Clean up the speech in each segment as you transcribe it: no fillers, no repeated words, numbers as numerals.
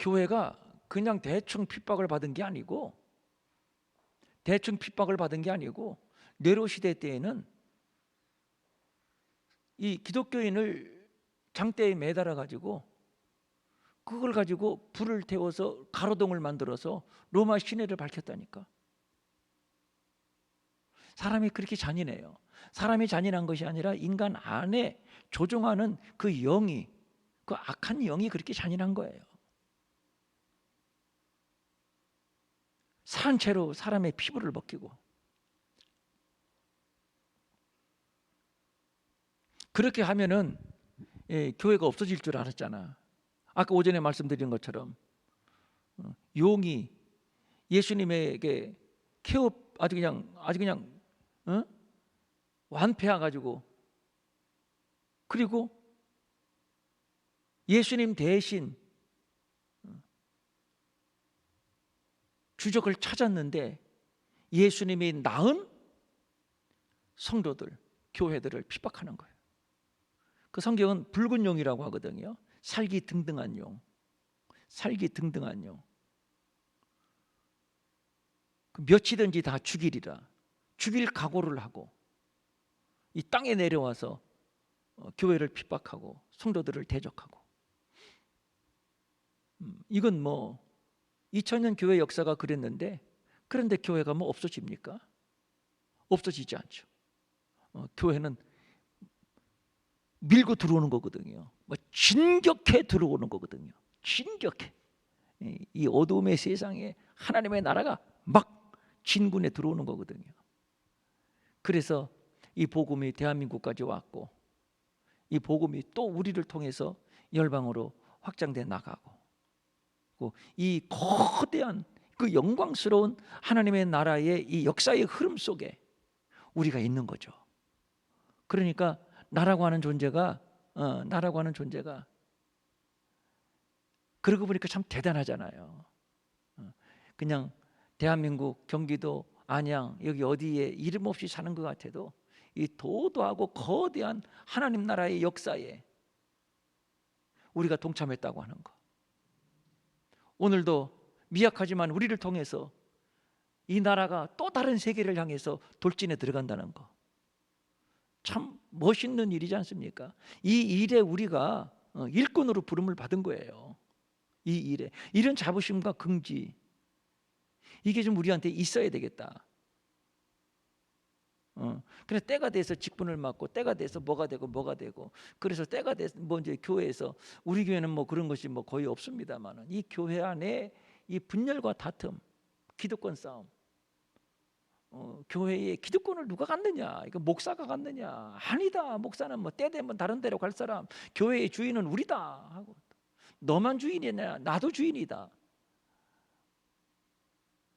교회가 그냥 대충 핍박을 받은 게 아니고 네로 시대 때에는 이 기독교인을 장대에 매달아 가지고 그걸 가지고 불을 태워서 가로등을 만들어서 로마 시내를 밝혔다니까. 사람이 그렇게 잔인해요. 사람이 잔인한 것이 아니라 인간 안에 조종하는 그 영이, 그 악한 영이 그렇게 잔인한 거예요. 산채로 사람의 피부를 벗기고, 그렇게 하면은 교회가 없어질 줄 알았잖아. 아까 오전에 말씀드린 것처럼 용이 예수님에게 아주 그냥 완패해 가지고, 그리고 예수님 대신 주적을 찾았는데 예수님이 낳은 성도들, 교회들을 핍박하는 거예요. 그 성경은 붉은 용이라고 하거든요. 살기 등등한 용. 몇이든지 다 죽이리라. 죽일 각오를 하고 이 땅에 내려와서 교회를 핍박하고 성도들을 대적하고. 이건 2000년 교회 역사가 그랬는데, 그런데 교회가 없어집니까? 없어지지 않죠. 교회는 밀고 들어오는 거거든요. 진격해 들어오는 거거든요. 진격해. 이 어둠의 세상에 하나님의 나라가 막 진군에 들어오는 거거든요. 그래서 이 복음이 대한민국까지 왔고, 이 복음이 또 우리를 통해서 열방으로 확장돼 나가고, 이 거대한 그 영광스러운 하나님의 나라의 이 역사의 흐름 속에 우리가 있는 거죠. 그러니까 나라고 하는 존재가 그러고 보니까 참 대단하잖아요. 그냥 대한민국, 경기도, 안양 여기 어디에 이름 없이 사는 것 같아도 이 도도하고 거대한 하나님 나라의 역사에 우리가 동참했다고 하는 거. 오늘도 미약하지만 우리를 통해서 이 나라가 또 다른 세계를 향해서 돌진해 들어간다는 거, 참 멋있는 일이지 않습니까? 이 일에 우리가 일꾼으로 부름을 받은 거예요. 이 일에 이런 자부심과 긍지, 이게 좀 우리한테 있어야 되겠다. 그래서 때가 돼서 직분을 맡고, 때가 돼서 뭐가 되고, 그래서 때가 돼서 이제 교회에서, 우리 교회는 그런 것이 거의 없습니다만은, 이 교회 안에 이 분열과 다툼, 기득권 싸움, 교회에 기득권을 누가 갖느냐? 이거 목사가 갖느냐? 아니다. 목사는 때 되면 다른 데로 갈 사람, 교회의 주인은 우리다 하고, 너만 주인이냐? 나도 주인이다.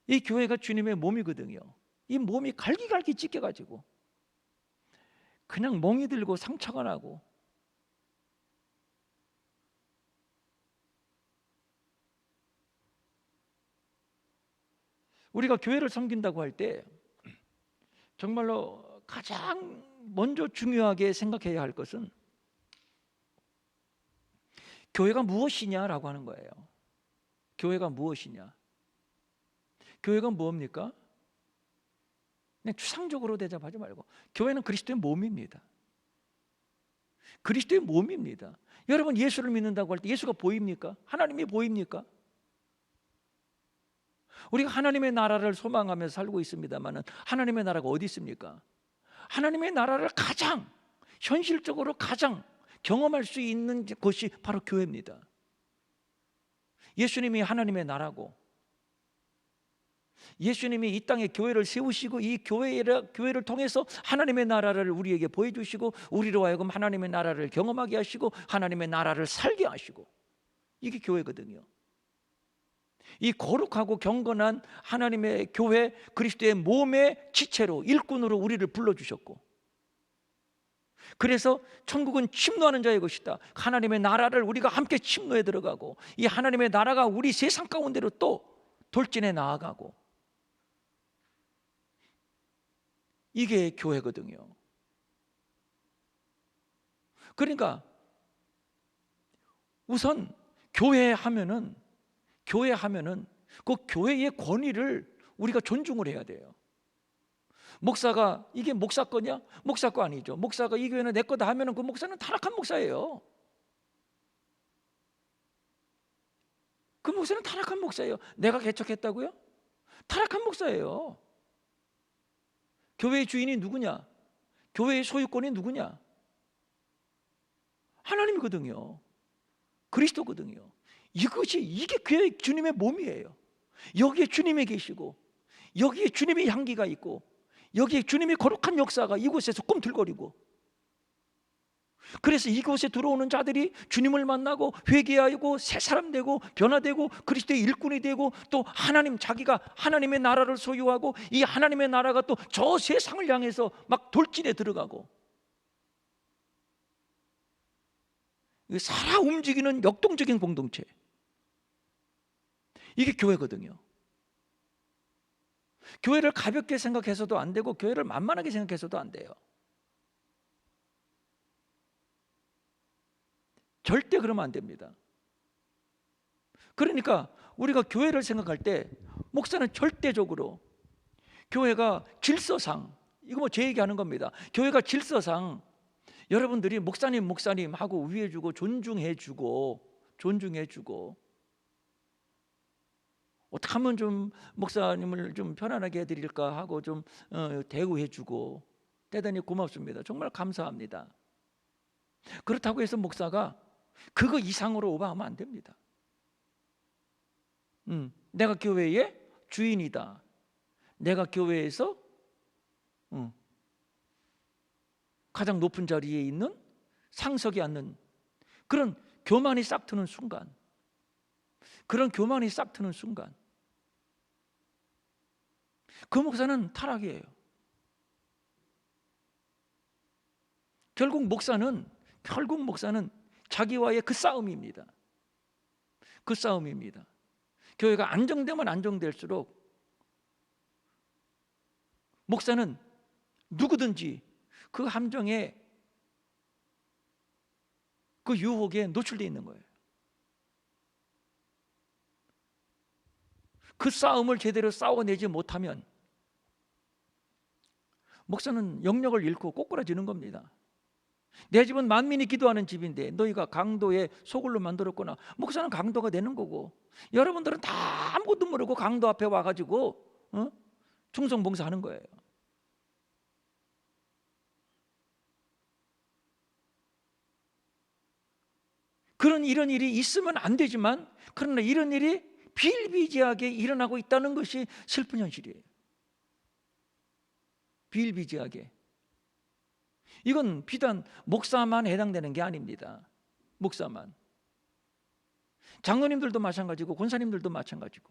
이 교회가 주님의 몸이거든요. 이 몸이 갈기갈기 찢겨가지고 그냥 멍이 들고 상처가 나고, 우리가 교회를 섬긴다고 할 때 정말로 가장 먼저 중요하게 생각해야 할 것은 교회가 무엇이냐라고 하는 거예요. 교회가 무엇이냐? 교회가 뭡니까? 그냥 추상적으로 대접하지 말고, 교회는 그리스도의 몸입니다. 그리스도의 몸입니다. 여러분, 예수를 믿는다고 할 때 예수가 보입니까? 하나님이 보입니까? 우리가 하나님의 나라를 소망하면서 살고 있습니다만, 하나님의 나라가 어디 있습니까? 하나님의 나라를 가장 현실적으로 가장 경험할 수 있는 곳이 바로 교회입니다. 예수님이 하나님의 나라고, 예수님이 이 땅에 교회를 세우시고, 이 교회를 통해서 하나님의 나라를 우리에게 보여주시고, 우리로 하여금 하나님의 나라를 경험하게 하시고, 하나님의 나라를 살게 하시고, 이게 교회거든요. 이 거룩하고 경건한 하나님의 교회, 그리스도의 몸의 지체로, 일꾼으로 우리를 불러주셨고, 그래서 천국은 침노하는 자의 것이다. 하나님의 나라를 우리가 함께 침노에 들어가고, 이 하나님의 나라가 우리 세상 가운데로 또 돌진해 나아가고, 이게 교회거든요. 그러니까 우선 교회 하면은 교회 하면은 그 교회의 권위를 우리가 존중을 해야 돼요. 목사가 이게 목사 거냐? 목사 거 아니죠. 목사가 이 교회는 내 거다 하면은 그 목사는 타락한 목사예요. 그 목사는 타락한 목사예요. 내가 개척했다고요? 타락한 목사예요. 교회의 주인이 누구냐? 교회의 소유권이 누구냐? 하나님이거든요. 그리스도거든요. 이게 교회 주님의 몸이에요. 여기에 주님이 계시고, 여기에 주님의 향기가 있고, 여기에 주님의 거룩한 역사가 이곳에서 꿈틀거리고, 그래서 이곳에 들어오는 자들이 주님을 만나고 회개하고 새 사람 되고 변화되고 그리스도의 일꾼이 되고, 또 하나님, 자기가 하나님의 나라를 소유하고 이 하나님의 나라가 또 저 세상을 향해서 막 돌진해 들어가고, 살아 움직이는 역동적인 공동체, 이게 교회거든요. 교회를 가볍게 생각해서도 안 되고 교회를 만만하게 생각해서도 안 돼요. 절대 그러면 안 됩니다. 그러니까 우리가 교회를 생각할 때 목사는 절대적으로 교회가 질서상, 이거 뭐 제 얘기하는 겁니다. 교회가 질서상 여러분들이 목사님 하고 위해주고 존중해주고 어떻게 하면 좀 목사님을 좀 편안하게 해드릴까 하고 좀 대우해주고 대단히 고맙습니다. 정말 감사합니다. 그렇다고 해서 목사가 그거 이상으로 오버하면 안 됩니다. 내가 교회의 주인이다. 내가 교회에서 가장 높은 자리에 있는 상석에 앉는 그런 교만이 싹 트는 순간, 그 목사는 타락이에요. 결국 목사는 자기와의 그 싸움입니다. 교회가 안정되면 안정될수록 목사는 누구든지 그 함정에, 그 유혹에 노출되어 있는 거예요. 그 싸움을 제대로 싸워내지 못하면 목사는 영역을 잃고 꼬꾸라지는 겁니다. 내 집은 만민이 기도하는 집인데 너희가 강도의 소굴로 만들었구나. 목사는 강도가 되는 거고, 여러분들은 다 아무것도 모르고 강도 앞에 와가지고 충성봉사하는 거예요. 이런 일이 있으면 안 되지만, 그러나 이런 일이 비일비재하게 일어나고 있다는 것이 슬픈 현실이에요. 비일비재하게. 이건 비단 목사만 해당되는 게 아닙니다. 목사만. 장로님들도 마찬가지고 권사님들도 마찬가지고.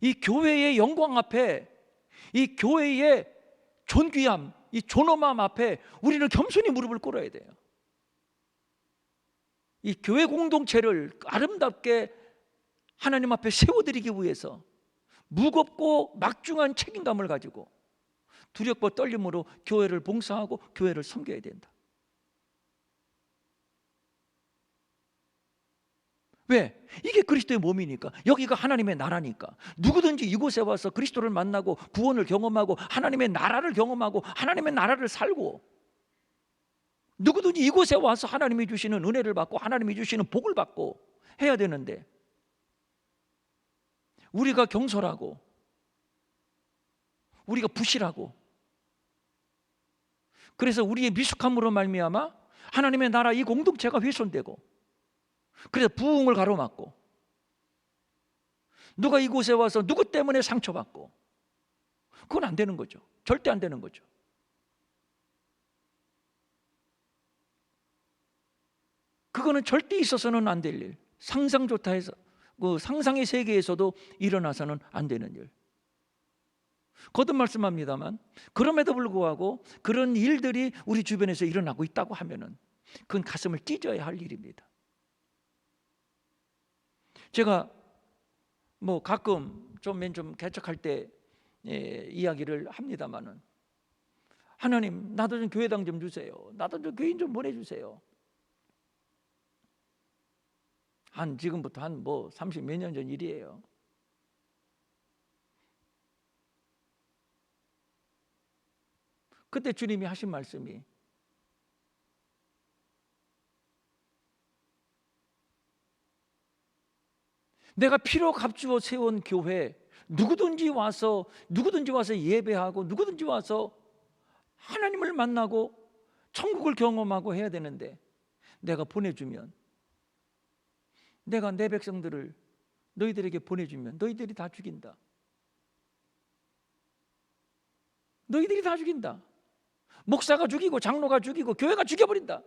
이 교회의 영광 앞에, 이 교회의 존귀함, 이 존엄함 앞에 우리는 겸손히 무릎을 꿇어야 돼요. 이 교회 공동체를 아름답게 하나님 앞에 세워드리기 위해서 무겁고 막중한 책임감을 가지고 두렵고 떨림으로 교회를 봉사하고 교회를 섬겨야 된다. 왜? 이게 그리스도의 몸이니까, 여기가 하나님의 나라니까. 누구든지 이곳에 와서 그리스도를 만나고 구원을 경험하고 하나님의 나라를 경험하고 하나님의 나라를 살고, 누구든지 이곳에 와서 하나님이 주시는 은혜를 받고 하나님이 주시는 복을 받고 해야 되는데, 우리가 경솔하고 우리가 부실하고, 그래서 우리의 미숙함으로 말미암아 하나님의 나라 이 공동체가 훼손되고, 그래서 부흥을 가로막고, 누가 이곳에 와서 누구 때문에 상처받고, 그건 안 되는 거죠. 절대 안 되는 거죠. 그거는 절대 있어서는 안 될 일, 상상조차 해서 그 상상의 세계에서도 일어나서는 안 되는 일. 거듭 말씀합니다만, 그럼에도 불구하고 그런 일들이 우리 주변에서 일어나고 있다고 하면은 그건 가슴을 찢어야 할 일입니다. 제가 뭐 가끔 좀 개척할 때 이야기를 합니다만은, 하나님 나도 좀 교회당 좀 주세요. 나도 좀 교인 좀 보내주세요. 지금부터 한 뭐 30 몇 년 전 일이에요. 그때 주님이 하신 말씀이, 내가 피로 값주어 세운 교회, 누구든지 와서 예배하고 누구든지 와서 하나님을 만나고 천국을 경험하고 해야 되는데, 내가 보내주면, 내가 내 백성들을 너희들에게 보내주면 너희들이 다 죽인다. 너희들이 다 죽인다. 목사가 죽이고 장로가 죽이고 교회가 죽여버린다.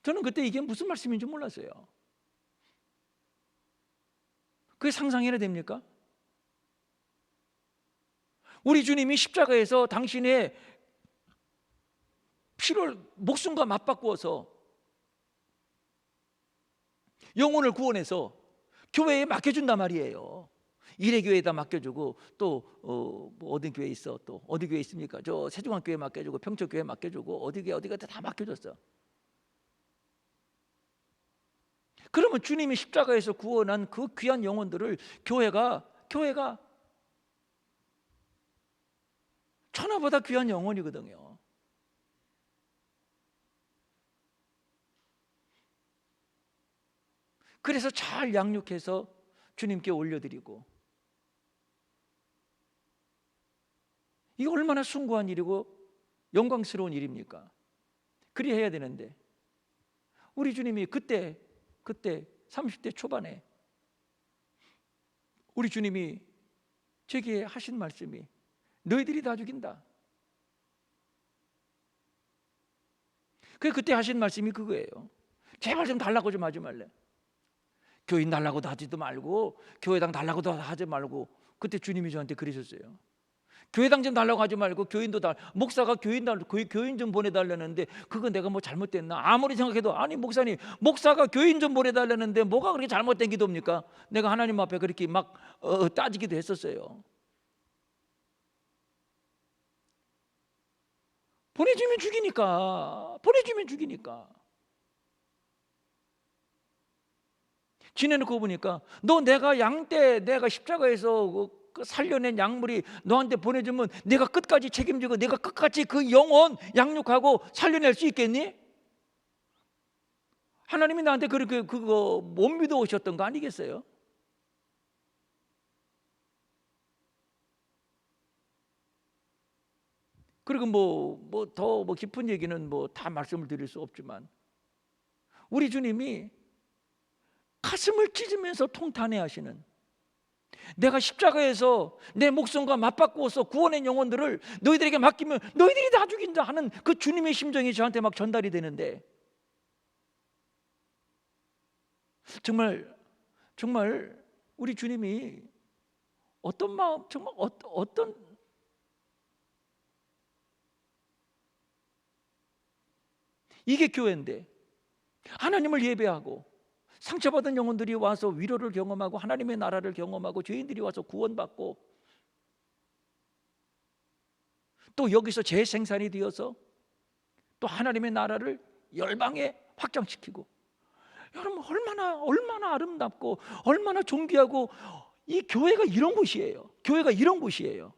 저는 그때 이게 무슨 말씀인지 몰랐어요. 그게 상상해야 됩니까? 우리 주님이 십자가에서 당신의 피를 목숨과 맞바꾸어서 영혼을 구원해서 교회에 맡겨준단 말이에요. 이레교회에다 맡겨주고, 또 뭐 어디 교회 있어, 또 어디 교회 있습니까? 저 세종학교에 맡겨주고, 평택교회 맡겨주고, 어디가 다 맡겨줬어. 그러면 주님이 십자가에서 구원한 그 귀한 영혼들을 교회가 천하보다 귀한 영혼이거든요. 그래서 잘 양육해서 주님께 올려드리고, 이게 얼마나 숭고한 일이고 영광스러운 일입니까? 그리 해야 되는데, 우리 주님이 그때 30대 초반에 우리 주님이 제게 하신 말씀이, 너희들이 다 죽인다. 그때 하신 말씀이 그거예요. 제발 좀 달라고 좀 하지 말래. 교인 달라고도 하지도 말고, 교회당 달라고도 하지 말고. 그때 주님이 저한테 그러셨어요. 교회당 좀 달라고 하지 말고, 목사가 교인 좀 보내달라는데, 그거 내가 뭐 잘못됐나? 아무리 생각해도, 아니 목사님, 목사가 교인 좀 보내달라는데 뭐가 그렇게 잘못된 기도입니까? 내가 하나님 앞에 그렇게 막 따지기도 했었어요. 보내주면 죽이니까. 지내놓고 보니까, 너 내가 내가 십자가에서 살려낸 약물이 너한테 보내주면 내가 끝까지 책임지고 내가 끝까지 그 영혼 양육하고 살려낼 수 있겠니? 하나님이 나한테 그렇게 그거 못 믿어 오셨던 거 아니겠어요? 그리고 더 깊은 얘기는 다 말씀을 드릴 수 없지만, 우리 주님이 가슴을 찢으면서 통탄해하시는, 내가 십자가에서 내 목숨과 맞바꾸어서 구원의 영혼들을 너희들에게 맡기면 너희들이 다 죽인다 하는 그 주님의 심정이 저한테 막 전달이 되는데, 정말 우리 주님이 어떤 마음, 정말 어떤 이게 교회인데, 하나님을 예배하고 상처받은 영혼들이 와서 위로를 경험하고 하나님의 나라를 경험하고 죄인들이 와서 구원받고, 또 여기서 재생산이 되어서 또 하나님의 나라를 열방에 확장시키고, 여러분 얼마나 아름답고 얼마나 존귀하고, 이 교회가 이런 곳이에요.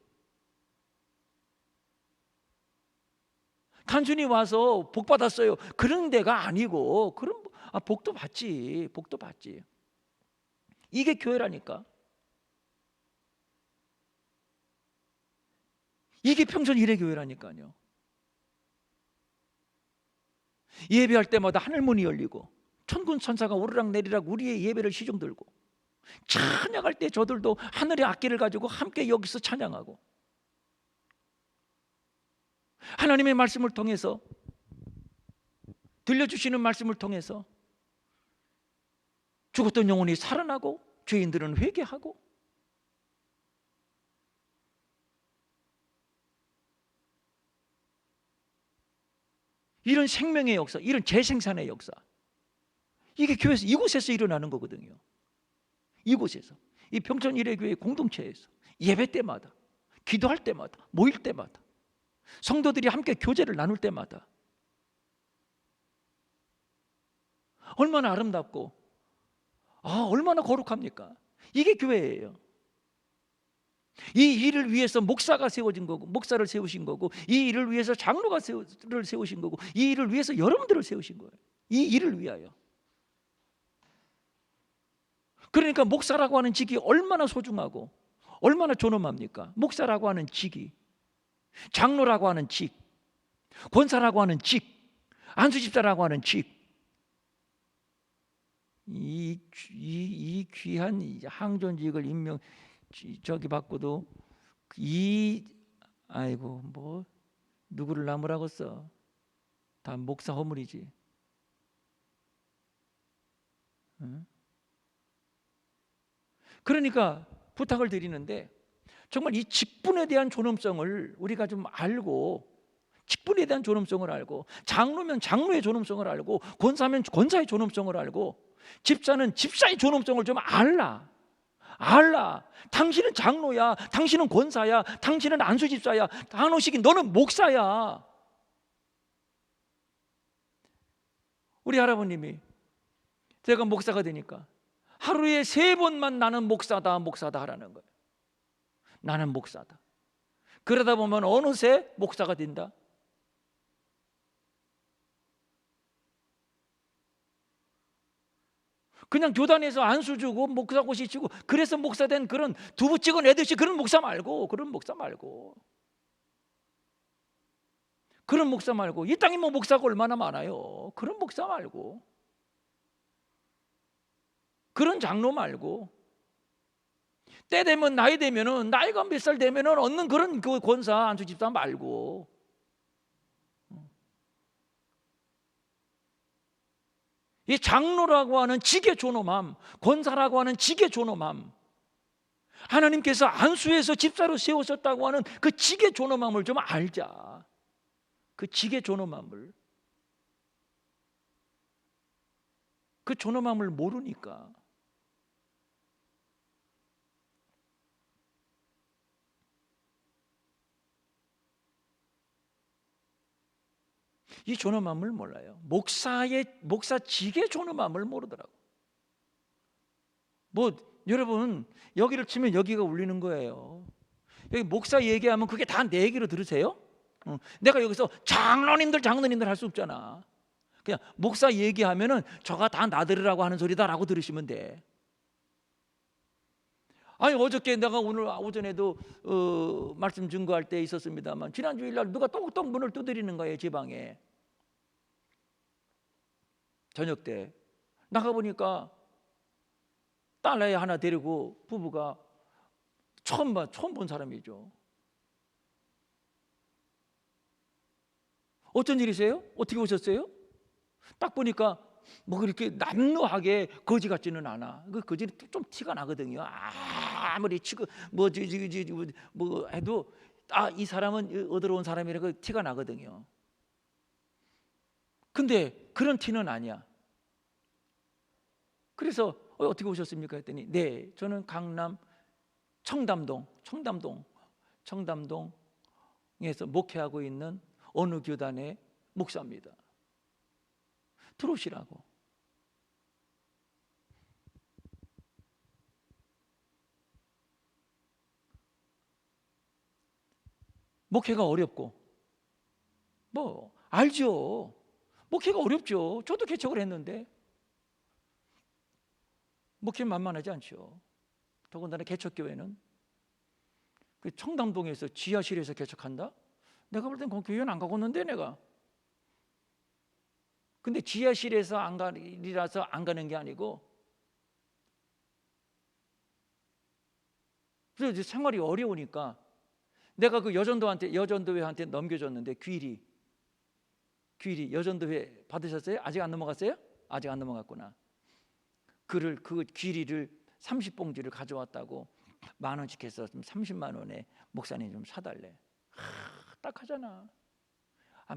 단순히 와서 복 받았어요 그런 데가 아니고, 그런 복도 받지. 이게 교회라니까. 이게 평전 일의 교회라니까요. 예배할 때마다 하늘문이 열리고 천군 천사가 오르락내리락 우리의 예배를 시중 들고, 찬양할 때 저들도 하늘의 악기를 가지고 함께 여기서 찬양하고, 하나님의 말씀을 통해서, 들려주시는 말씀을 통해서 죽었던 영혼이 살아나고 죄인들은 회개하고, 이런 생명의 역사, 이런 재생산의 역사, 이게 교회에서, 이곳에서 일어나는 거거든요. 이곳에서, 이 평촌 일회교회 공동체에서 예배 때마다, 기도할 때마다, 모일 때마다, 성도들이 함께 교제를 나눌 때마다 얼마나 아름답고 얼마나 거룩합니까? 이게 교회예요. 이 일을 위해서 목사가 세워진 거고, 목사를 세우신 거고, 이 일을 위해서 장로가 세우신 거고, 이 일을 위해서 여러분들을 세우신 거예요. 이 일을 위하여. 그러니까 목사라고 하는 직이 얼마나 소중하고 얼마나 존엄합니까? 목사라고 하는 직이, 장로라고 하는 직, 권사라고 하는 직, 안수집사라고 하는 직, 이 귀한 항존직을 임명 저기 받고도 아이고 뭐 누구를 나무라고 써? 다 목사 허물이지. 응? 그러니까 부탁을 드리는데 정말 이 직분에 대한 존엄성을 우리가 좀 알고, 직분에 대한 존엄성을 알고, 장로면 장로의 존엄성을 알고, 권사면 권사의 존엄성을 알고, 집사는 집사의 존엄성을 좀 알라. 당신은 장로야, 당신은 권사야, 당신은 안수집사야, 단호식이 너는 목사야. 우리 할아버님이 제가 목사가 되니까 하루에 3번만 나는 목사다 하라는 거예요. 나는 목사다. 그러다 보면 어느새 목사가 된다. 그냥 교단에서 안수 주고 목사고시 치고 그래서 목사 된 그런 두부 찍은 애듯이 그런 목사 말고 이 땅에 뭐 목사가 얼마나 많아요. 그런 목사 말고, 그런 장로 말고, 때 되면 나이 되면은 나이가 몇 살 되면은 얻는 그런 그 권사 안수 집사 말고, 이 장로라고 하는 직의 존엄함, 권사라고 하는 직의 존엄함, 하나님께서 안수해서 집사로 세우셨다고 하는 그 직의 존엄함을 좀 알자. 그 직의 존엄함을, 그 존엄함을 모르니까 이 존엄함을 몰라요. 목사직의 존엄함을 모르더라고. 뭐 여러분 여기를 치면 여기가 울리는 거예요. 여기 목사 얘기하면 그게 다 내 얘기로 들으세요? 내가 여기서 장로님들 할 수 없잖아. 그냥 목사 얘기하면은 저가 다 나들으라고 하는 소리다라고 들으시면 돼. 아니 어저께 내가 오늘 오전에도 말씀 증거할 때 있었습니다만, 지난 주일날 누가 똑똑 문을 두드리는 거예요. 제 방에 저녁 때 나가보니까 딸애 하나 데리고 부부가 처음 본 사람이죠. 어떤 일이세요? 어떻게 오셨어요? 딱 보니까 뭐 그렇게 남루하게 거지 같지는 않아. 그 거지는 좀 티가 나거든요. 아무리 치고 뭐 해도 이 사람은 얻으러 온 사람이라고 티가 나거든요. 근데 그런 티는 아니야. 그래서 어떻게 오셨습니까? 했더니 네, 저는 강남 청담동에서 목회하고 있는 어느 교단의 목사입니다. 들어오시라고. 목회가 어렵고 뭐 알죠. 목회가 어렵죠. 저도 개척을 했는데 목회는 만만하지 않죠. 더군다나 개척교회는 그 청담동에서 지하실에서 개척한다? 내가 볼 땐 그 교회는 안 가고는데 내가. 근데 지하실에서 안 가리라서 안 가는 게 아니고, 그래서 생활이 어려우니까 내가 그 여전도회한테 넘겨줬는데 귀리 여전도회 받으셨어요? 아직 안 넘어갔어요? 아직 안 넘어갔구나. 그 귀리를 30봉지를 가져왔다고 10,000원씩 해서 30만 원에 목사님 좀 사달래. 딱 하잖아.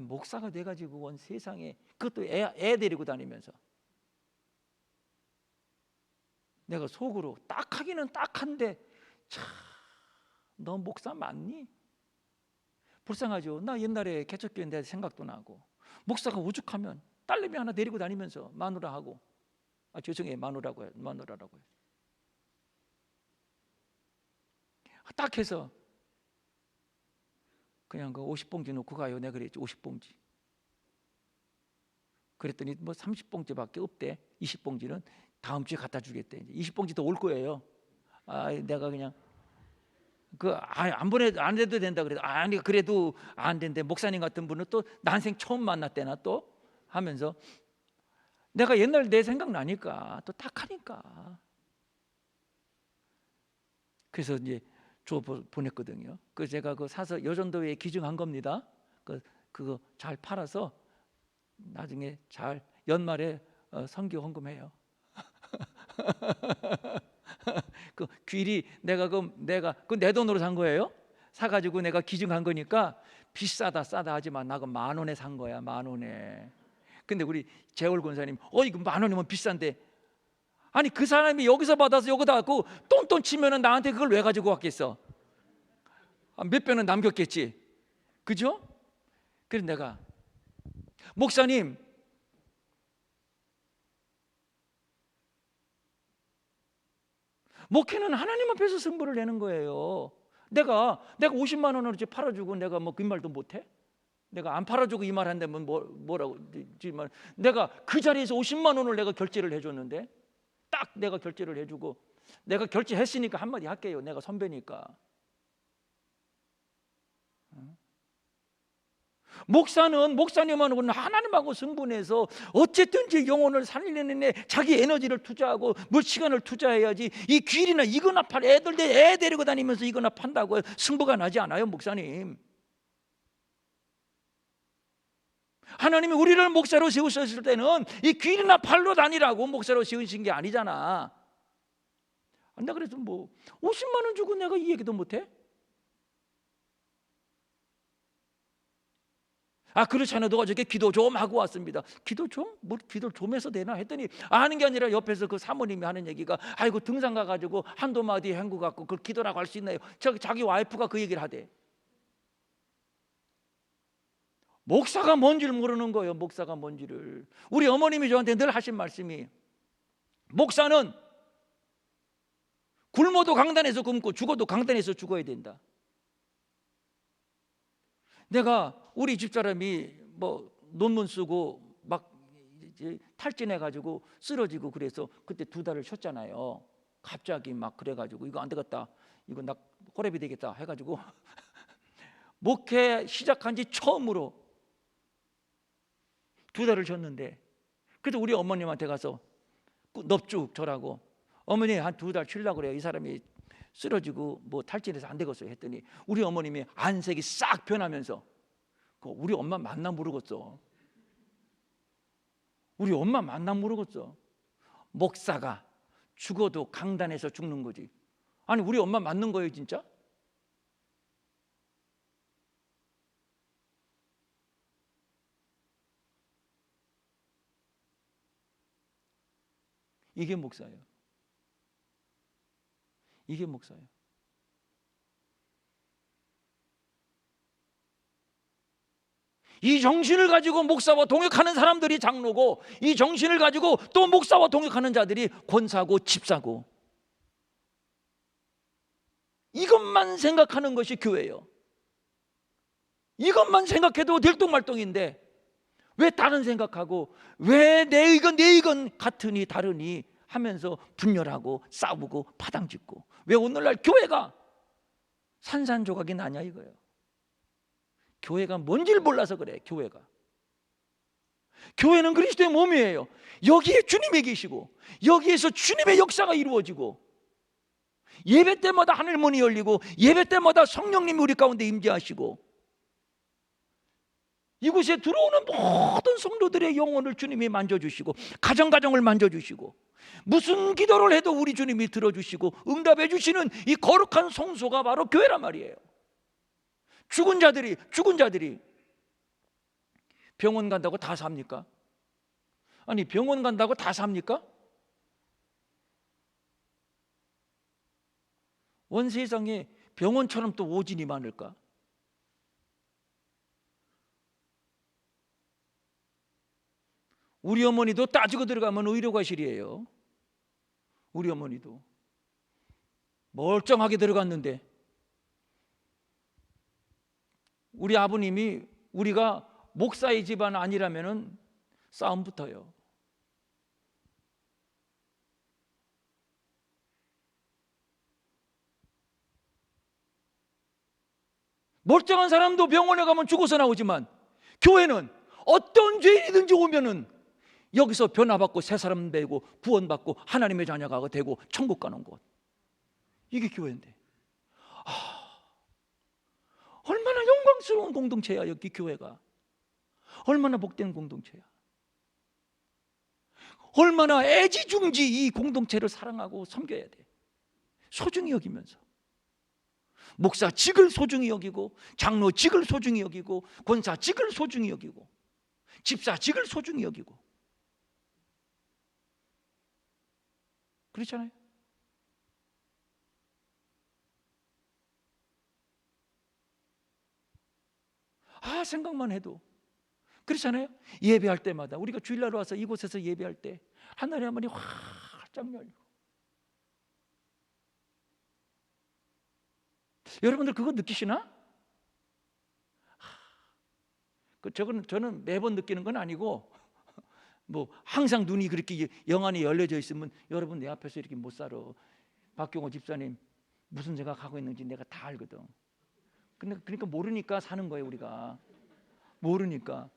목사가 돼가지고 온 세상에, 그것도 애 데리고 다니면서 내가 속으로 딱 하기는 딱한데, 참, 너 목사 맞니? 불쌍하죠. 나 옛날에 개척교회인데 생각도 나고, 목사가 오죽하면 딸내미 하나 데리고 다니면서 마누라하고 죄송해요. 마누라라고요. 딱 해서 그냥 그 50봉지 놓고 가요. 내가 그랬지. 50봉지. 그랬더니 뭐 30봉지밖에 없대. 20봉지는 다음 주에 갖다 주겠대. 이제 20봉지 더 올 거예요. 내가 그냥 안 해도 된다 그래도 아니 그래도 안 된대. 목사님 같은 분은 또 난생 처음 만났대나 또 하면서 내가 옛날 내 생각 나니까 또 탁하니까 그래서 이제 보냈거든요. 그래서 제가 그 사서 여전도에 기증한 겁니다. 그거 잘 팔아서 나중에 잘 연말에 선교 헌금해요. 그 귀리 내가 그 내 돈으로 산 거예요. 사가지고 내가 기증한 거니까 비싸다 싸다 하지만 나 그 10,000원에 산 거야. 10,000원에. 근데 우리 재월 권사님 이거 10,000원이면 비싼데 아니 그 사람이 여기서 받아서 여기다 갖고 똔똔 치면은 나한테 그걸 왜 가지고 왔겠어? 몇 배는 남겼겠지. 그죠? 그래서 내가 목사님 목회는 하나님 앞에서 승부를 내는 거예요. 내가 50만 원을 팔아주고 내가 뭐 그 말도 못해? 내가 안 팔아주고 이 말 한다면 뭐라고 지만 내가 그 자리에서 50만 원을 내가 결제를 해줬는데 딱 내가 결제를 해주고 내가 결제했으니까 한마디 할게요. 내가 선배니까. 목사님하고는 하나님하고 승분해서 어쨌든지 영혼을 살리는 데 자기 에너지를 투자하고 뭘 시간을 투자해야지. 이 귀리나 이거나 애 데리고 다니면서 이거나 판다고 승부가 나지 않아요, 목사님. 하나님이 우리를 목사로 세우셨을 때는 이 귀리나 팔로 다니라고 목사로 세우신 게 아니잖아. 나 그래서 뭐 50만 원 주고 내가 이 얘기도 못해? 그렇잖아. 너가 저렇게 기도 좀 하고 왔습니다. 기도 좀? 뭐 기도 좀 해서 되나? 했더니 아는 게 아니라 옆에서 그 사모님이 하는 얘기가 아이고 등산 가가지고 한두 마디 헹구 갖고 그걸 기도라고 할 수 있나요? 자기 와이프가 그 얘기를 하대. 목사가 뭔지를 모르는 거예요. 목사가 뭔지를. 우리 어머님이 저한테 늘 하신 말씀이 목사는 굶어도 강단에서 굶고 죽어도 강단에서 죽어야 된다. 내가 우리 집사람이 뭐 논문 쓰고 막 탈진해 가지고 쓰러지고 그래서 그때 2달을 쉬었잖아요. 갑자기 막 그래 가지고 이거 안 되겠다. 이거 나 호랩이 되겠다 해 가지고 목회 시작한 지 처음으로 2달을 쉬었는데 그래도 우리 어머님한테 가서 넙죽 절하고 어머니 한 2달 쉬려고 그래요. 이 사람이 쓰러지고 뭐 탈진해서 안 되겠어요 했더니 우리 어머님이 안색이 싹 변하면서 우리 엄마 만나 모르겠어. 우리 엄마 만나 모르겠어. 목사가 죽어도 강단에서 죽는 거지. 아니 우리 엄마 맞는 거예요 진짜? 이게 목사예요. 이게 목사예요. 이 정신을 가지고 목사와 동역하는 사람들이 장로고 이 정신을 가지고 또 목사와 동역하는 자들이 권사고 집사고 이것만 생각하는 것이 교회예요. 이것만 생각해도 들똥말똥인데 왜 다른 생각하고 왜 내 의견 같으니 다르니 하면서 분열하고 싸우고 파당짓고 왜 오늘날 교회가 산산조각이 나냐 이거예요. 교회가 뭔지를 몰라서 그래. 교회는 그리스도의 몸이에요. 여기에 주님이 계시고 여기에서 주님의 역사가 이루어지고 예배 때마다 하늘 문이 열리고 예배 때마다 성령님이 우리 가운데 임재하시고 이곳에 들어오는 모든 성도들의 영혼을 주님이 만져주시고 가정을 만져주시고 무슨 기도를 해도 우리 주님이 들어주시고 응답해 주시는 이 거룩한 성소가 바로 교회란 말이에요. 죽은 자들이 병원 간다고 다 삽니까? 아니 병원 간다고 다 삽니까? 온 세상에 병원처럼 또 오진이 많을까? 우리 어머니도 따지고 들어가면 의료과실이에요. 우리 어머니도 멀쩡하게 들어갔는데, 우리 아버님이 우리가 목사의 집안 아니라면은 싸움 붙어요. 멀쩡한 사람도 병원에 가면 죽어서 나오지만, 교회는 어떤 죄인이든지 오면은 여기서 변화받고 새 사람 되고 구원받고 하나님의 자녀가 되고 천국 가는 곳, 이게 교회인데, 얼마나 영광스러운 공동체야. 여기 교회가 얼마나 복된 공동체야. 얼마나 애지중지 이 공동체를 사랑하고 섬겨야 돼. 소중히 여기면서 목사직을 소중히 여기고, 장로직을 소중히 여기고, 권사직을 소중히 여기고, 집사직을 소중히 여기고, 그렇잖아요. 생각만 해도 그렇잖아요. 예배할 때마다, 우리가 주일날 와서 이곳에서 예배할 때 하늘의 문이 활짝 열리고, 여러분들 그거 느끼시나? 저는 매번 느끼는 건 아니고, 뭐 항상 눈이 그렇게 영안이 열려져 있으면 여러분 내 앞에서 이렇게 못 살아. 박경호 집사님 무슨 생각하고 있는지 내가 다 알거든. 근데 그러니까 모르니까 사는 거예요. 우리가 모르니까.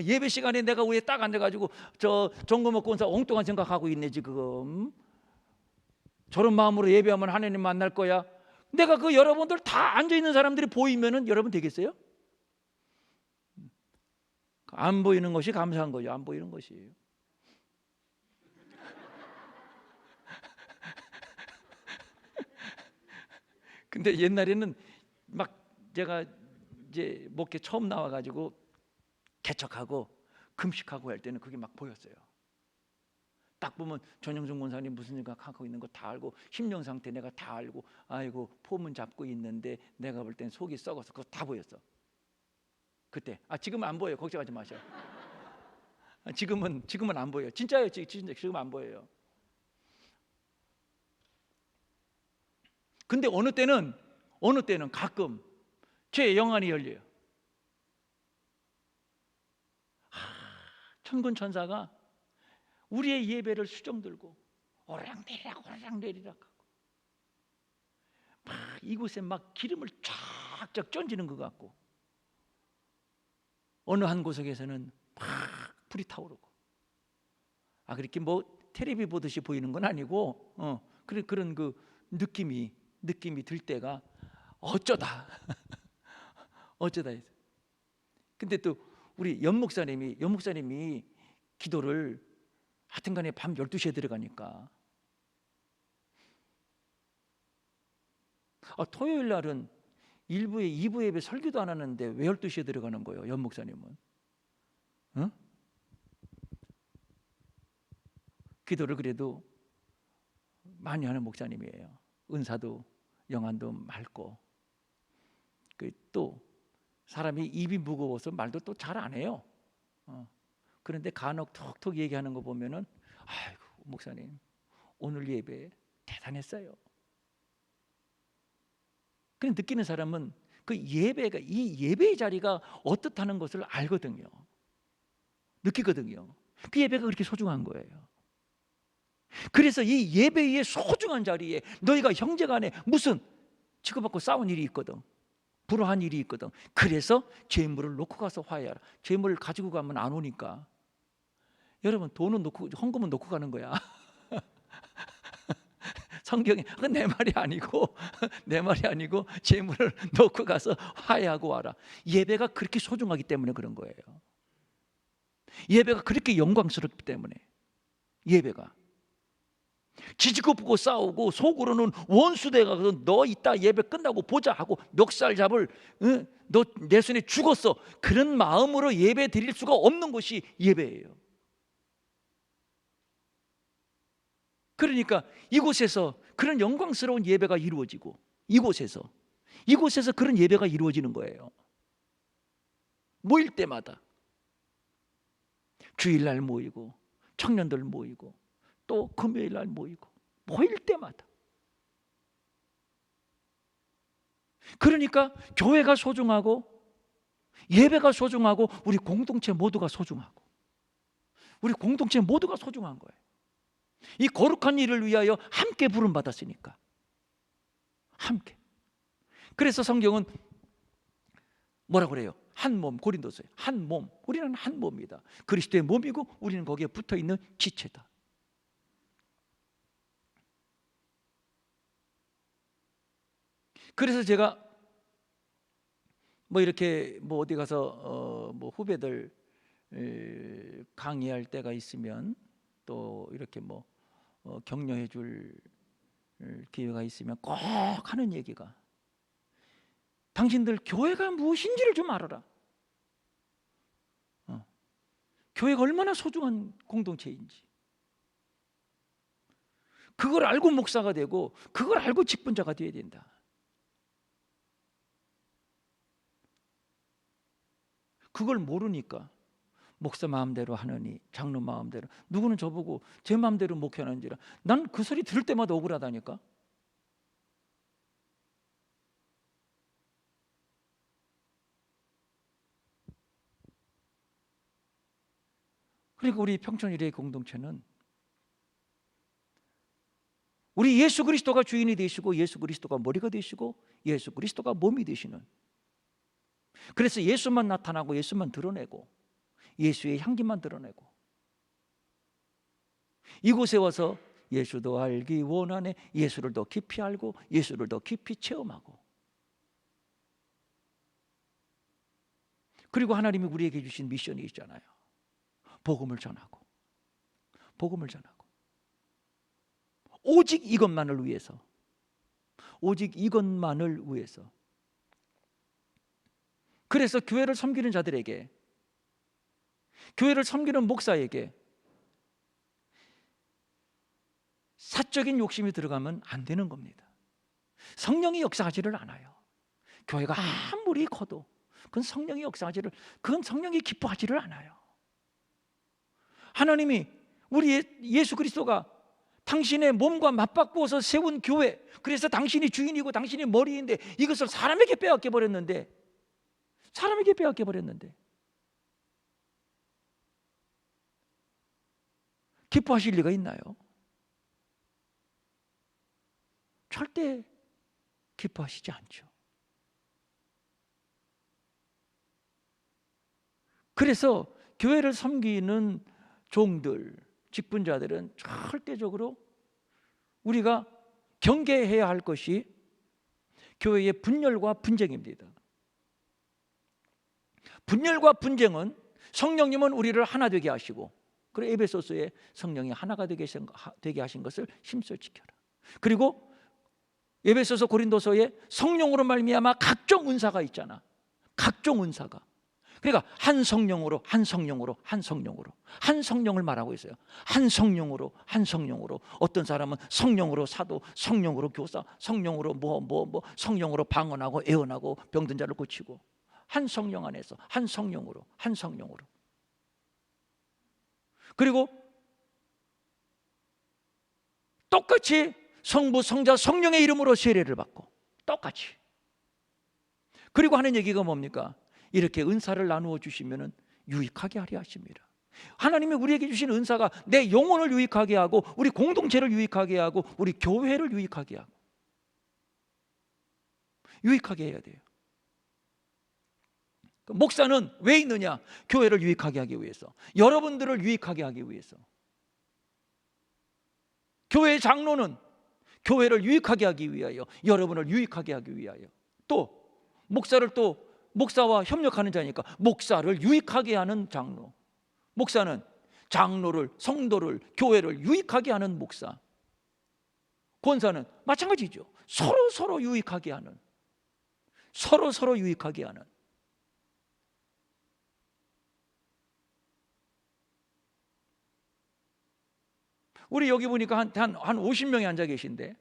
예배 시간에 내가 위에 딱 앉아가지고 저 정거먹 권사 엉뚱한 생각하고 있네 지금. 저런 마음으로 예배하면 하나님 만날 거야. 내가 그 여러분들 다 앉아있는 사람들이 보이면은 여러분 되겠어요? 안 보이는 것이 감사한 거죠. 안 보이는 것이. 근데 옛날에는 막 제가 이제 목회 처음 나와가지고 개척하고 금식하고 할 때는 그게 막 보였어요. 딱 보면 전영준 권사님 무슨 생각하고 있는 거 다 알고, 심령 상태 내가 다 알고, 아이고 폼은 잡고 있는데 내가 볼 땐 속이 썩어서 그거 다 보였어 그때. 지금은 안 보여요. 걱정하지 마세요. 지금은 안 보여요. 진짜요. 진짜 지금 안 보여요. 근데 어느 때는 가끔 제 영안이 열려요. 천군 천사가 우리의 예배를 수정 들고 오르락내리락 하고, 막 이곳에 막 기름을 쫙쫙 던지는 것 같고, 어느 한 구석에서는 막 불이 타오르고, 그렇게 뭐 텔레비 보듯이 보이는 건 아니고, 그런 그 느낌이 들 때가 어쩌다 해서. 근데 또 우리 연 목사님이 기도를 하여튼간에 밤 12시에 들어가니까, 토요일 날은 1부에 2부 예배 설교도 안 하는데 왜 12시에 들어가는 거예요? 연 목사님은 기도를 그래도 많이 하는 목사님이에요. 은사도 영안도 맑고, 또 사람이 입이 무거워서 말도 또 잘 안 해요. 그런데 간혹 톡톡 얘기하는 거 보면은, 아이고 목사님 오늘 예배 대단했어요. 그냥 느끼는 사람은 그 예배가, 이 예배의 자리가 어떻다는 것을 알거든요. 느끼거든요. 그 예배가 그렇게 소중한 거예요. 그래서 이 예배의 소중한 자리에 너희가 형제간에 무슨 치고받고 싸운 일이 있거든, 불화한 일이 있거든. 그래서 재물을 놓고 가서 화해하라. 재물을 가지고 가면 안 오니까. 여러분 돈은 놓고, 헌금은 놓고 가는 거야. 성경에 내 말이 아니고 재물을 놓고 가서 화해하고 와라. 예배가 그렇게 소중하기 때문에 그런 거예요. 예배가 그렇게 영광스럽기 때문에. 예배가 지지고 보고 싸우고 속으로는 원수대가 너 이따 예배 끝나고 보자 하고 멱살 잡을, 너 내 손에 죽었어, 그런 마음으로 예배 드릴 수가 없는 것이 예배예요. 그러니까 이곳에서 그런 영광스러운 예배가 이루어지고, 이곳에서 그런 예배가 이루어지는 거예요. 모일 때마다 주일날 모이고 청년들 모이고 또 금요일 날 모이고 모일 때마다. 그러니까 교회가 소중하고 예배가 소중하고 우리 공동체 모두가 소중하고 우리 공동체 모두가 소중한 거예요. 이 거룩한 일을 위하여 함께 부름받았으니까 함께. 그래서 성경은 뭐라고 그래요? 한 몸, 고린도서에 한 몸, 우리는 한 몸이다. 그리스도의 몸이고 우리는 거기에 붙어있는 지체다. 그래서 제가 뭐 이렇게 뭐 어디 가서 뭐 후배들 강의할 때가 있으면 또 이렇게 뭐 격려해 줄 기회가 있으면 꼭 하는 얘기가 당신들 교회가 무엇인지를 좀 알아라. 교회가 얼마나 소중한 공동체인지 그걸 알고 목사가 되고 그걸 알고 직분자가 되어야 된다. 그걸 모르니까 목사 마음대로 하느니 장로 마음대로 누구는 저보고 제 마음대로 목회하는지라 난 그 소리 들을 때마다 억울하다니까. 그러니까 우리 평촌일의 공동체는 우리 예수 그리스도가 주인이 되시고 예수 그리스도가 머리가 되시고 예수 그리스도가 몸이 되시는, 그래서 예수만 나타나고 예수만 드러내고 예수의 향기만 드러내고 이곳에 와서 예수도 알기 원하네, 예수를 더 깊이 알고 예수를 더 깊이 체험하고, 그리고 하나님이 우리에게 주신 미션이 있잖아요. 복음을 전하고 복음을 전하고 오직 이것만을 위해서, 오직 이것만을 위해서. 그래서 교회를 섬기는 자들에게, 교회를 섬기는 목사에게 사적인 욕심이 들어가면 안 되는 겁니다. 성령이 역사하지를 않아요. 교회가 아무리 커도 그건 성령이 역사하지를, 그건 성령이 기뻐하지를 않아요. 하나님이 우리 예수 그리스도가 당신의 몸과 맞바꾸어서 세운 교회, 그래서 당신이 주인이고 당신이 머리인데 이것을 사람에게 빼앗겨 버렸는데, 사람에게 빼앗겨 버렸는데 기뻐하실 리가 있나요? 절대 기뻐하시지 않죠. 그래서 교회를 섬기는 종들, 직분자들은 절대적으로 우리가 경계해야 할 것이 교회의 분열과 분쟁입니다. 분열과 분쟁은 성령님은 우리를 하나 되게 하시고, 그리고 에베소서에 성령이 하나가 되게 하신 것을 심써 지켜라. 그리고 에베소서 고린도서에 성령으로 말미암아 각종 은사가 있잖아. 각종 은사가. 그러니까 한 성령으로 한 성령으로 한 성령으로 한 성령을 말하고 있어요. 한 성령으로 한 성령으로. 어떤 사람은 성령으로 사도, 성령으로 교사, 성령으로 뭐 성령으로 방언하고 애언하고 병든 자를 고치고, 한 성령 안에서 한 성령으로 한 성령으로. 그리고 똑같이 성부 성자 성령의 이름으로 세례를 받고 똑같이. 그리고 하는 얘기가 뭡니까? 이렇게 은사를 나누어 주시면은 유익하게 하려 하십니다. 하나님이 우리에게 주신 은사가 내 영혼을 유익하게 하고 우리 공동체를 유익하게 하고 우리 교회를 유익하게 하고, 유익하게 해야 돼요. 목사는 왜 있느냐? 교회를 유익하게 하기 위해서, 여러분들을 유익하게 하기 위해서. 교회 장로는 교회를 유익하게 하기 위하여, 여러분을 유익하게 하기 위하여. 또 목사를, 또 목사와 협력하는 자니까 목사를 유익하게 하는 장로, 목사는 장로를, 성도를, 교회를 유익하게 하는 목사, 권사는 마찬가지죠. 서로 유익하게 하는, 서로 유익하게 하는. 우리 여기 보니까 한 50명이 앉아 계신데,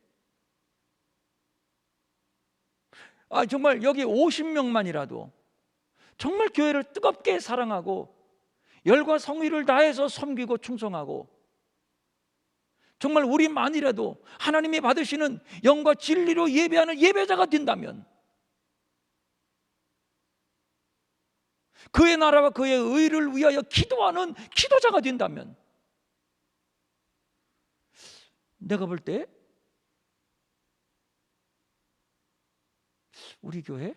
정말 여기 50명만이라도 정말 교회를 뜨겁게 사랑하고 열과 성의를 다해서 섬기고 충성하고 정말 우리만이라도 하나님이 받으시는 영과 진리로 예배하는 예배자가 된다면, 그의 나라와 그의 의를 위하여 기도하는 기도자가 된다면, 내가 볼 때 우리 교회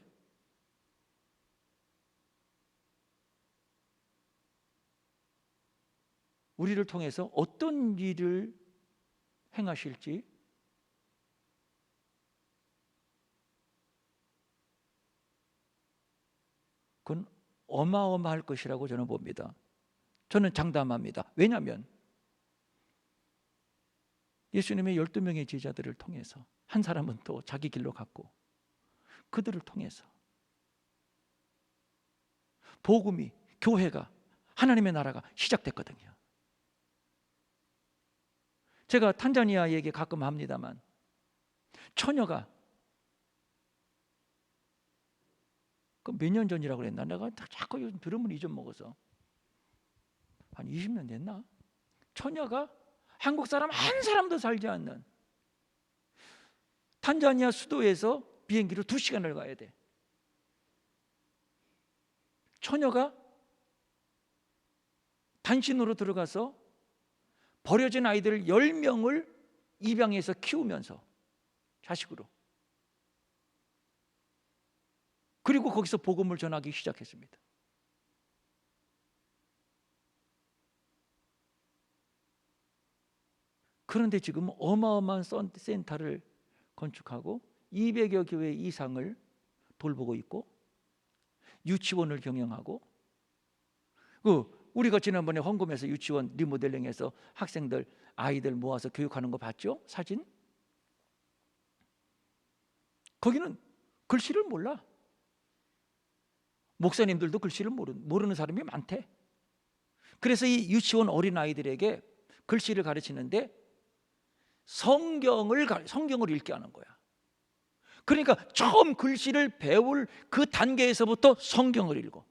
우리를 통해서 어떤 일을 행하실지 그건 어마어마할 것이라고 저는 봅니다. 저는 장담합니다. 왜냐하면 예수님의 12명의 제자들을 통해서 한 사람은 또 자기 길로 갔고, 그들을 통해서 복음이, 교회가, 하나님의 나라가 시작됐거든요. 제가 탄자니아 얘기 가끔 합니다만, 처녀가 그 몇 년 전이라고 그랬나? 내가 자꾸 요즘 들으면 잊어먹어서 한 20년 됐나? 처녀가 한국 사람 한 사람도 살지 않는 탄자니아 수도에서 비행기로 2시간을 가야 돼. 처녀가 단신으로 들어가서 버려진 아이들 10명을 입양해서 키우면서 자식으로, 그리고 거기서 복음을 전하기 시작했습니다. 그런데 지금 어마어마한 센터를 건축하고 200여 교회 이상을 돌보고 있고, 유치원을 경영하고, 우리가 지난번에 헌금해서 유치원 리모델링해서 학생들, 아이들 모아서 교육하는 거 봤죠? 사진? 거기는 글씨를 몰라. 목사님들도 글씨를 모르는 사람이 많대. 그래서 이 유치원 어린아이들에게 글씨를 가르치는데 성경을 읽게 하는 거야. 그러니까 처음 글씨를 배울 그 단계에서부터 성경을 읽어.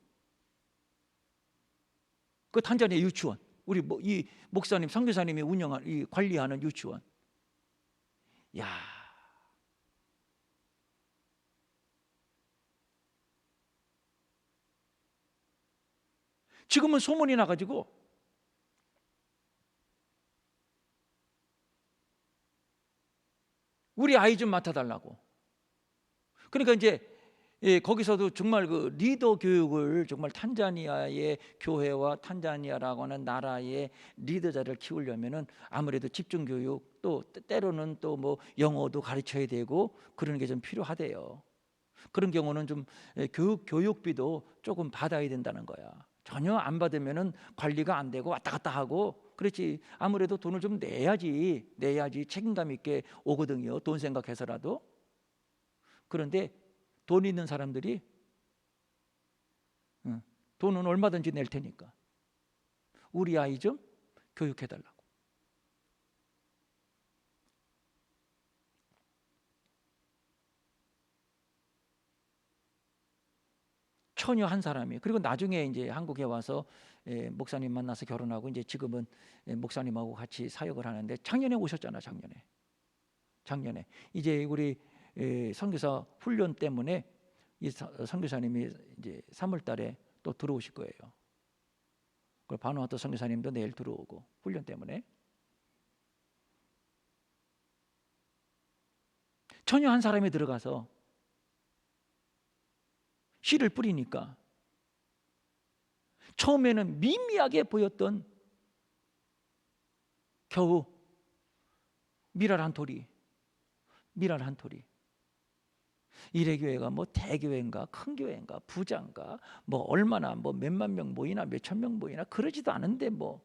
그 탄자니아 유치원, 우리 이 목사님, 선교사님이 관리하는 유치원. 야, 지금은 소문이 나가지고 우리 아이 좀 맡아달라고. 그러니까 이제 거기서도 정말 그 리더 교육을, 정말 탄자니아의 교회와 탄자니아라고 하는 나라의 리더자를 키우려면은 아무래도 집중 교육, 또 때로는 또 뭐 영어도 가르쳐야 되고 그런 게 좀 필요하대요. 그런 경우는 좀 교육비도 조금 받아야 된다는 거야. 전혀 안 받으면은 관리가 안 되고 왔다 갔다 하고, 그렇지. 아무래도 돈을 좀 내야지 책임감 있게 오거든요. 돈 생각해서라도. 그런데 돈 있는 사람들이 돈은 얼마든지 낼 테니까 우리 아이 좀 교육해달라고. 처녀 한 사람이, 그리고 나중에 이제 한국에 와서 목사님 만나서 결혼하고, 이제 지금은 목사님하고 같이 사역을 하는데, 작년에 오셨잖아. 작년에 이제 우리 선교사 훈련 때문에 이 선교사님이 이제 3월 달에 또 들어오실 거예요. 그 바누아투 선교사님도 내일 들어오고, 훈련 때문에. 처녀 한 사람이 들어가서 씨를 뿌리니까 처음에는 미미하게 보였던 겨우 미랄 한 토리. 이래교회가 뭐 대교회인가 큰 교회인가 부자인가 뭐 얼마나 뭐 몇만 명 모이나 몇천 명 모이나 그러지도 않은데, 뭐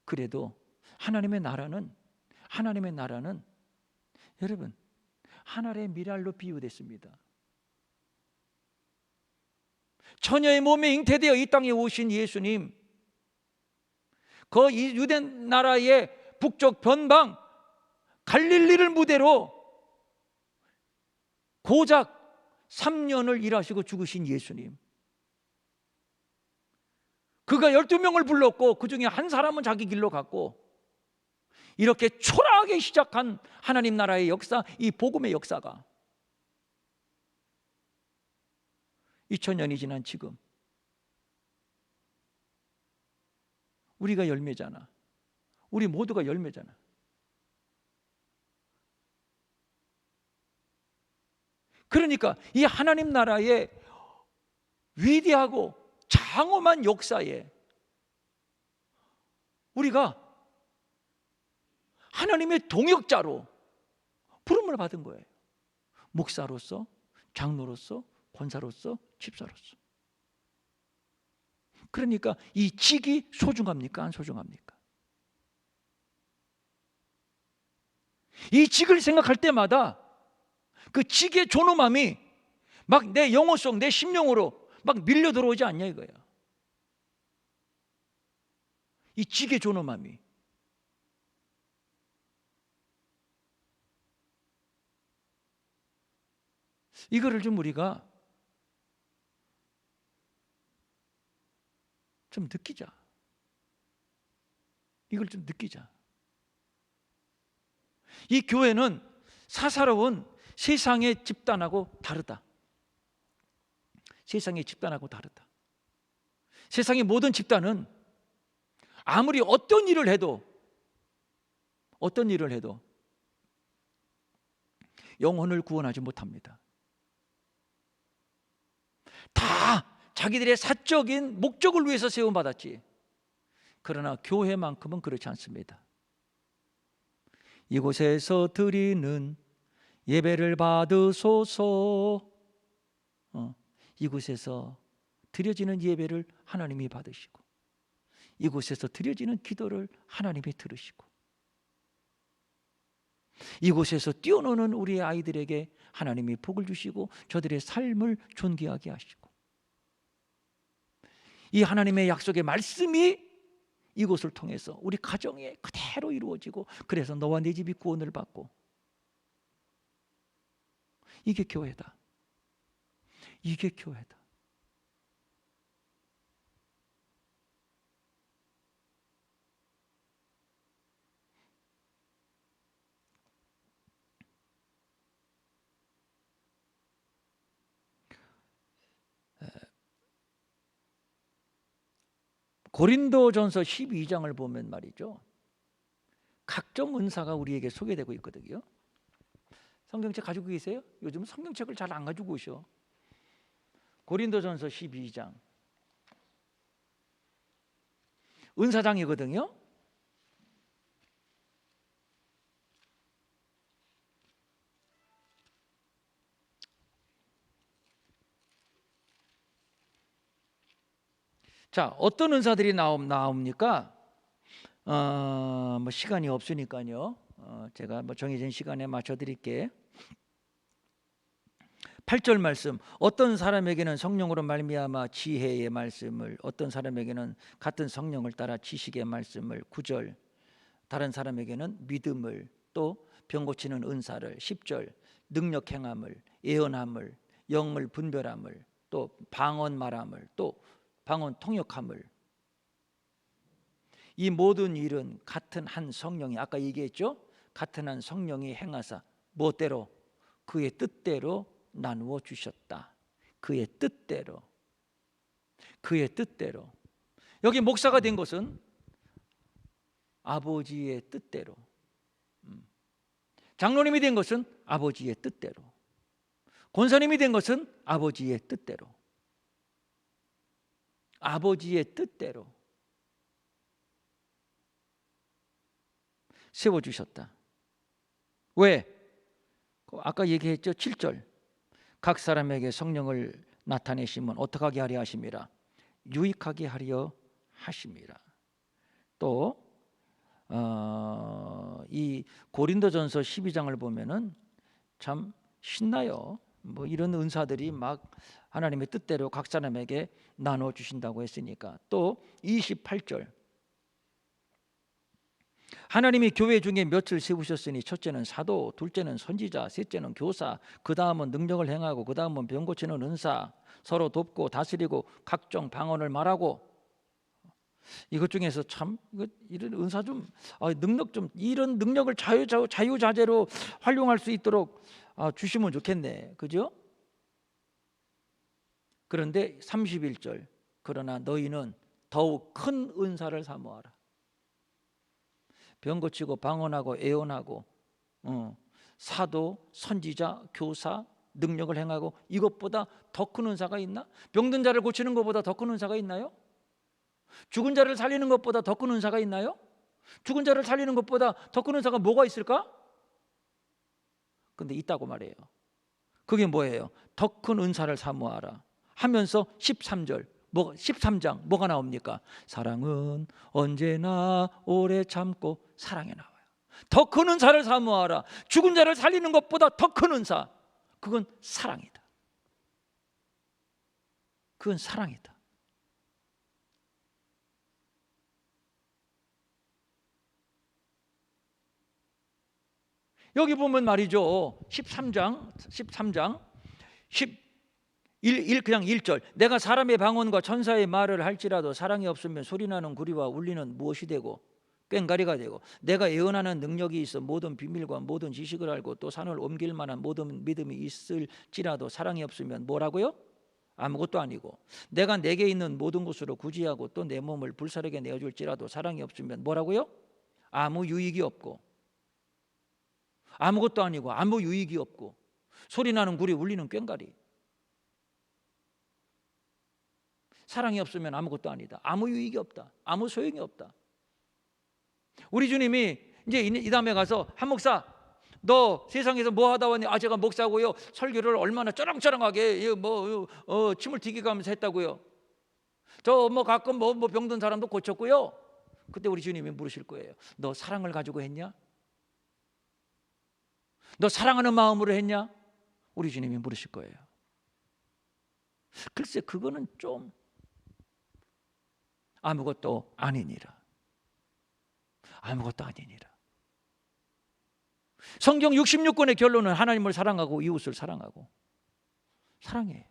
그래도 하나님의 나라는 여러분 하늘의 미랄로 비유됐습니다. 처녀의 몸에 잉태되어 이 땅에 오신 예수님, 그 유대 나라의 북쪽 변방 갈릴리를 무대로 고작 3년을 일하시고 죽으신 예수님, 그가 12명을 불렀고 그 중에 한 사람은 자기 길로 갔고, 이렇게 초라하게 시작한 하나님 나라의 역사, 이 복음의 역사가 2000년이 지난 지금 우리가 열매잖아. 우리 모두가 열매잖아. 그러니까 이 하나님 나라의 위대하고 장엄한 역사에 우리가 하나님의 동역자로 부름을 받은 거예요. 목사로서, 장로로서, 권사로서, 집사로서. 그러니까 이 직이 소중합니까? 안 소중합니까? 이 직을 생각할 때마다 그 직의 존엄함이 막 내 영혼속, 내 심령으로 막 밀려 들어오지 않냐 이거야. 이 직의 존엄함이. 이거를 좀 우리가 좀 느끼자. 이걸 좀 느끼자. 이 교회는 사사로운 세상의 집단하고 다르다. 세상의 집단하고 다르다. 세상의 모든 집단은 아무리 어떤 일을 해도 영혼을 구원하지 못합니다. 다 자기들의 사적인 목적을 위해서 세움받았지. 그러나 교회만큼은 그렇지 않습니다. 이곳에서 드리는 예배를 받으소서. 이곳에서 드려지는 예배를 하나님이 받으시고, 이곳에서 드려지는 기도를 하나님이 들으시고, 이곳에서 뛰어노는 우리의 아이들에게 하나님이 복을 주시고 저들의 삶을 존귀하게 하시고, 이 하나님의 약속의 말씀이 이곳을 통해서 우리 가정에 그대로 이루어지고, 그래서 너와 네 집이 구원을 받고, 이게 교회다. 이게 교회다. 고린도전서 12장을 보면 말이죠, 각종 은사가 우리에게 소개되고 있거든요. 성경책 가지고 계세요? 요즘 성경책을 잘 안 가지고 오셔. 고린도전서 12장 은사장이거든요. 자, 어떤 은사들이 나옵니까? 뭐 시간이 없으니까요. 제가 뭐 정해진 시간에 맞춰 드릴게. 8절 말씀, 어떤 사람에게는 성령으로 말미암아 지혜의 말씀을, 어떤 사람에게는 같은 성령을 따라 지식의 말씀을. 9절, 다른 사람에게는 믿음을, 또 병 고치는 은사를. 10절, 능력 행함을, 예언함을, 영을 분별함을, 또 방언 말함을, 또 방언 통역함을. 이 모든 일은 같은 한 성령이, 아까 얘기했죠? 같은 한 성령이 행하사 무엇대로? 그의 뜻대로 나누어 주셨다. 그의 뜻대로. 그의 뜻대로. 여기 목사가 된 것은 아버지의 뜻대로, 장로님이 된 것은 아버지의 뜻대로, 권사님이 된 것은 아버지의 뜻대로, 아버지의 뜻대로 세워주셨다. 왜? 아까 얘기했죠. 7절, 각 사람에게 성령을 나타내시면 어떡하게 하려 하심이라? 유익하게 하려 하심이라. 또 이 고린도전서 12장을 보면은 참 신나요. 뭐 이런 은사들이 막 하나님의 뜻대로 각 사람에게 나눠 주신다고 했으니까. 또 28절, 하나님이 교회 중에 몇을 세우셨으니 첫째는 사도, 둘째는 선지자, 셋째는 교사, 그 다음은 능력을 행하고, 그 다음은 병 고치는 은사, 서로 돕고 다스리고 각종 방언을 말하고. 이것 중에서 참 이런 은사 좀 능력 좀 이런 능력을 자유자재로 활용할 수 있도록 주시면 좋겠네. 그죠? 그런데 31절 그러나 너희는 더욱 큰 은사를 사모하라. 병 고치고 방언하고 애언하고 사도, 선지자, 교사, 능력을 행하고 이것보다 더 큰 은사가 있나? 병든 자를 고치는 것보다 더 큰 은사가 있나요? 죽은 자를 살리는 것보다 더 큰 은사가 있나요? 죽은 자를 살리는 것보다 더 큰 은사가 뭐가 있을까? 근데 있다고 말해요. 그게 뭐예요? 더 큰 은사를 사모하라 하면서 13장 뭐가 나옵니까? 사랑은 언제나 오래 참고 사랑에 나와요. 더 큰 은사를 사모하라. 죽은 자를 살리는 것보다 더 큰 은사, 그건 사랑이다. 그건 사랑이다. 여기 보면 말이죠. 13장 1 1절 내가 사람의 방언과 천사의 말을 할지라도 사랑이 없으면 소리나는 구리와 울리는 무엇이 되고 꽹가리가 되고 내가 예언하는 능력이 있어 모든 비밀과 모든 지식을 알고 또 산을 옮길 만한 모든 믿음이 있을지라도 사랑이 없으면 뭐라고요? 아무것도 아니고 내가 내게 있는 모든 것으로 구제하고 또 내 몸을 불사르게 내어줄지라도 사랑이 없으면 뭐라고요? 아무 유익이 없고 아무것도 아니고 아무 유익이 없고 소리나는 구리 울리는 꽹가리. 사랑이 없으면 아무것도 아니다. 아무 유익이 없다. 아무 소용이 없다. 우리 주님이 이제 이 다음에 가서 한 목사 너 세상에서 뭐 하다 왔니? 제가 목사고요. 설교를 얼마나 쩌렁쩌렁하게 침을 튀기게 하면서 했다고요. 저 가끔 병든 사람도 고쳤고요. 그때 우리 주님이 물으실 거예요. 너 사랑을 가지고 했냐? 너 사랑하는 마음으로 했냐? 우리 주님이 물으실 거예요. 글쎄 그거는 좀 아무것도 아니니라. 아무것도 아니니라. 성경 66권의 결론은 하나님을 사랑하고 이웃을 사랑하고 사랑해.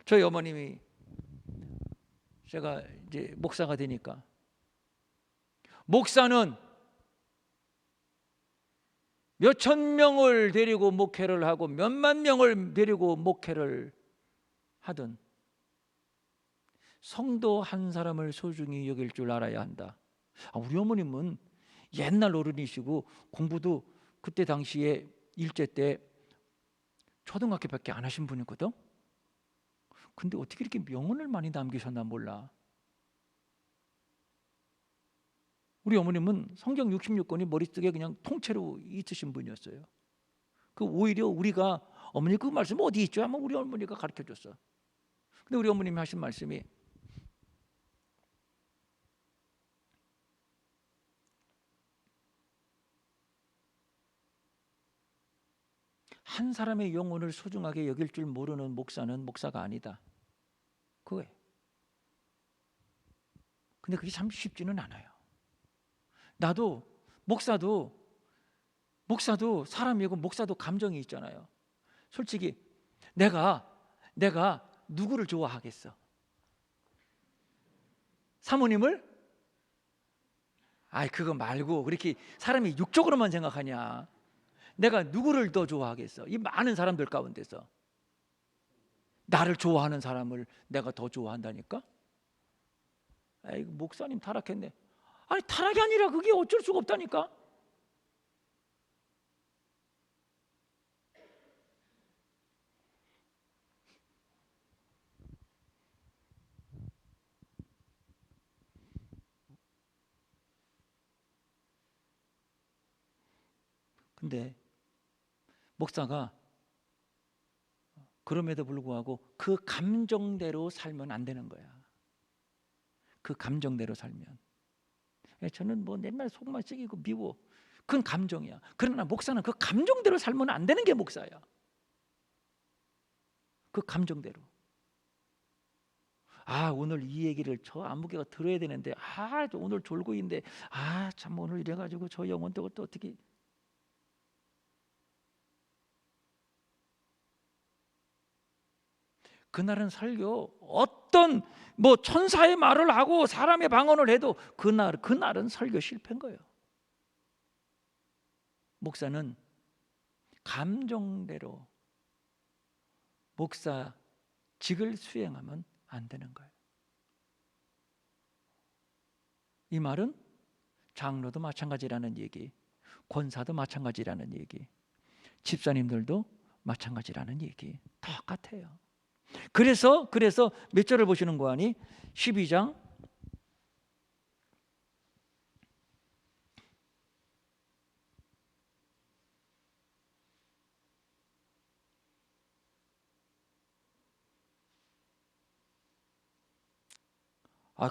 저희 어머님이 제가 이제 목사가 되니까 목사는 몇천 명을 데리고 목회를 하고 몇만 명을 데리고 목회를 하든 성도 한 사람을 소중히 여길 줄 알아야 한다. 우리 어머님은 옛날 어른이시고 공부도 그때 당시에 일제 때 초등학교밖에 안 하신 분이거든. 근데 어떻게 이렇게 명언을 많이 남기셨나 몰라. 우리 어머님은 성경 66권이 머릿속에 그냥 통째로 있으신 분이었어요. 오히려 우리가 어머니 그 말씀 어디 있죠? 아마 우리 어머니가 가르쳐줬어. 근데 우리 어머님이 하신 말씀이 한 사람의 영혼을 소중하게 여길 줄 모르는 목사는 목사가 아니다. 그거예요. 근데 그게 참 쉽지는 않아요. 나도 목사도 사람이고 목사도 감정이 있잖아요. 솔직히 내가 누구를 좋아하겠어? 사모님을? 그거 말고 그렇게 사람이 육적으로만 생각하냐? 내가 누구를 더 좋아하겠어? 이 많은 사람들 가운데서 나를 좋아하는 사람을 내가 더 좋아한다니까? 목사님 타락했네. 타락이 아니라 그게 어쩔 수가 없다니까. 근데 목사가 그럼에도 불구하고 그 감정대로 살면 안 되는 거야. 그 감정대로 살면. 저는 맨날 속만 썩이고 미워. 그건 감정이야. 그러나 목사는 그 감정대로 살면 안 되는 게 목사야. 그 감정대로. 오늘 이 얘기를 저 안무개가 들어야 되는데 오늘 졸고 있는데 참 오늘 이래가지고 저 영혼도 또 어떻게. 그날은 설교 어떤 뭐 천사의 말을 하고 사람의 방언을 해도 그날은 설교 실패인 거예요. 목사는 감정대로 목사직을 수행하면 안 되는 거예요. 이 말은 장로도 마찬가지라는 얘기, 권사도 마찬가지라는 얘기, 집사님들도 마찬가지라는 얘기 똑같아요. 그래서 몇 절을 보시는 거 아니? 12장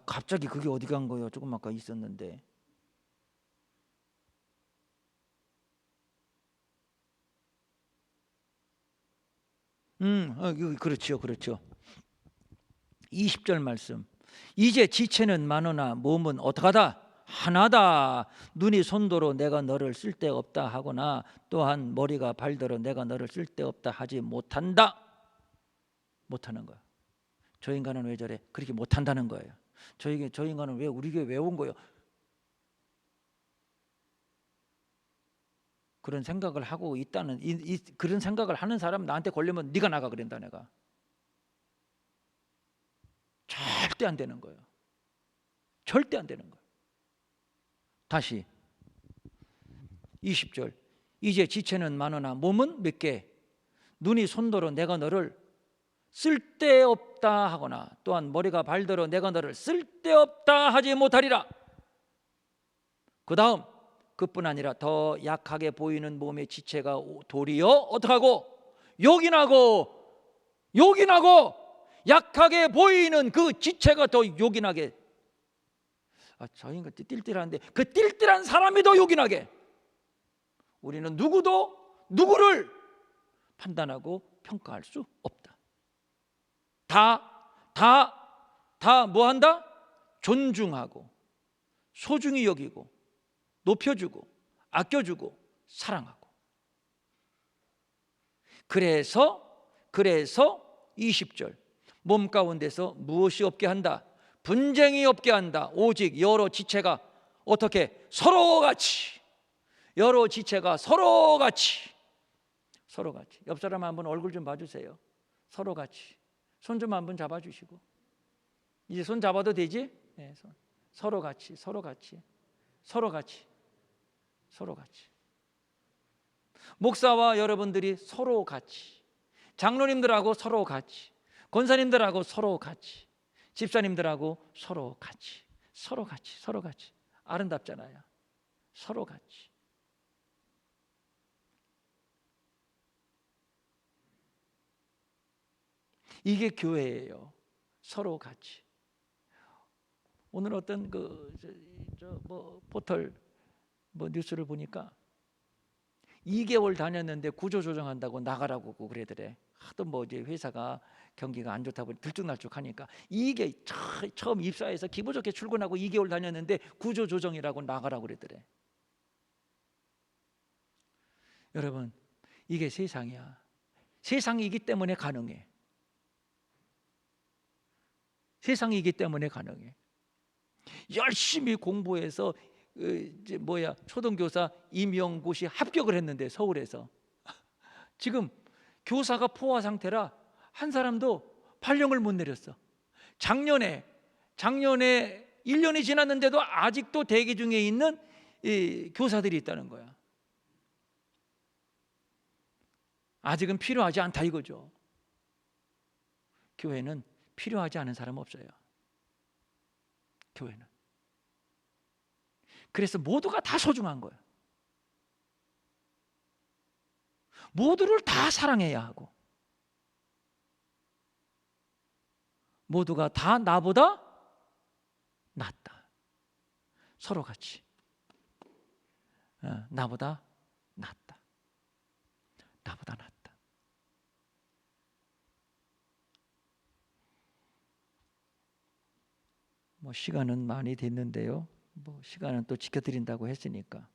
갑자기 그게 어디 간 거예요? 조금 아까 있었는데. 그렇죠. 20절 말씀. 이제 지체는 많으나 몸은 어떡하다? 하나다. 눈이 손도로 내가 너를 쓸데없다 하거나 또한 머리가 발더러 내가 너를 쓸데없다 하지 못한다. 못하는 거야. 저 인간은 왜 저래? 그렇게 못한다는 거예요. 저 인간은 왜 우리 교회 왜 온 거예요? 그런 생각을 하고 있다는 그런 생각을 하는 사람 나한테 걸리면 네가 나가 그런다 내가. 절대 안 되는 거예요. 절대 안 되는 거예요. 다시 20절. 이제 지체는 많으나 몸은 몇 개? 눈이 손도로 내가 너를 쓸데없다 하거나 또한 머리가 발더러 내가 너를 쓸데없다 하지 못하리라. 그 다음 그뿐 아니라 더 약하게 보이는 몸의 지체가 도리어 어떡하고? 요긴하고 약하게 보이는 그 지체가 더 요긴하게. 저 인간 띨띨한데 그 띨띨한 사람이 더 요긴하게. 우리는 누구도 누구를 판단하고 평가할 수 없다. 다 뭐 한다? 존중하고 소중히 여기고 높여주고 아껴주고 사랑하고. 그래서 20절. 몸 가운데서 무엇이 없게 한다? 분쟁이 없게 한다. 오직 여러 지체가 어떻게? 여러 지체가 서로같이. 옆 사람 한번 얼굴 좀 봐주세요. 서로같이. 손 좀 한번 잡아주시고. 이제 손 잡아도 되지? 네, 서로같이. 목사와 여러분들이 서로같이, 장로님들하고 서로같이, 권사님들하고 서로같이, 집사님들하고 서로같이. 아름답잖아요. 서로같이. 이게 교회예요. 서로같이. 오늘 어떤 포털 뉴스를 보니까 2개월 다녔는데 구조조정한다고 나가라고 그러더래. 하도 이제 회사가 경기가 안 좋다 보니 들쭉날쭉하니까 이게 처음 입사해서 기분 좋게 출근하고 2개월 다녔는데 구조조정이라고 나가라고 그러더래. 여러분, 이게 세상이야. 세상이기 때문에 가능해. 열심히 공부해서 초등교사 임용고시 합격을 했는데 서울에서 지금 교사가 포화 상태라 한 사람도 발령을 못 내렸어. 작년에 1년이 지났는데도 아직도 대기 중에 있는 교사들이 있다는 거야. 아직은 필요하지 않다 이거죠. 교회는 필요하지 않은 사람 없어요. 교회는. 그래서 모두가 다 소중한 거예요. 모두를 다 사랑해야 하고 모두가 다 나보다 낫다. 서로같이. 나보다 낫다. 시간은 많이 됐는데요. 시간은 또 지켜드린다고 했으니까.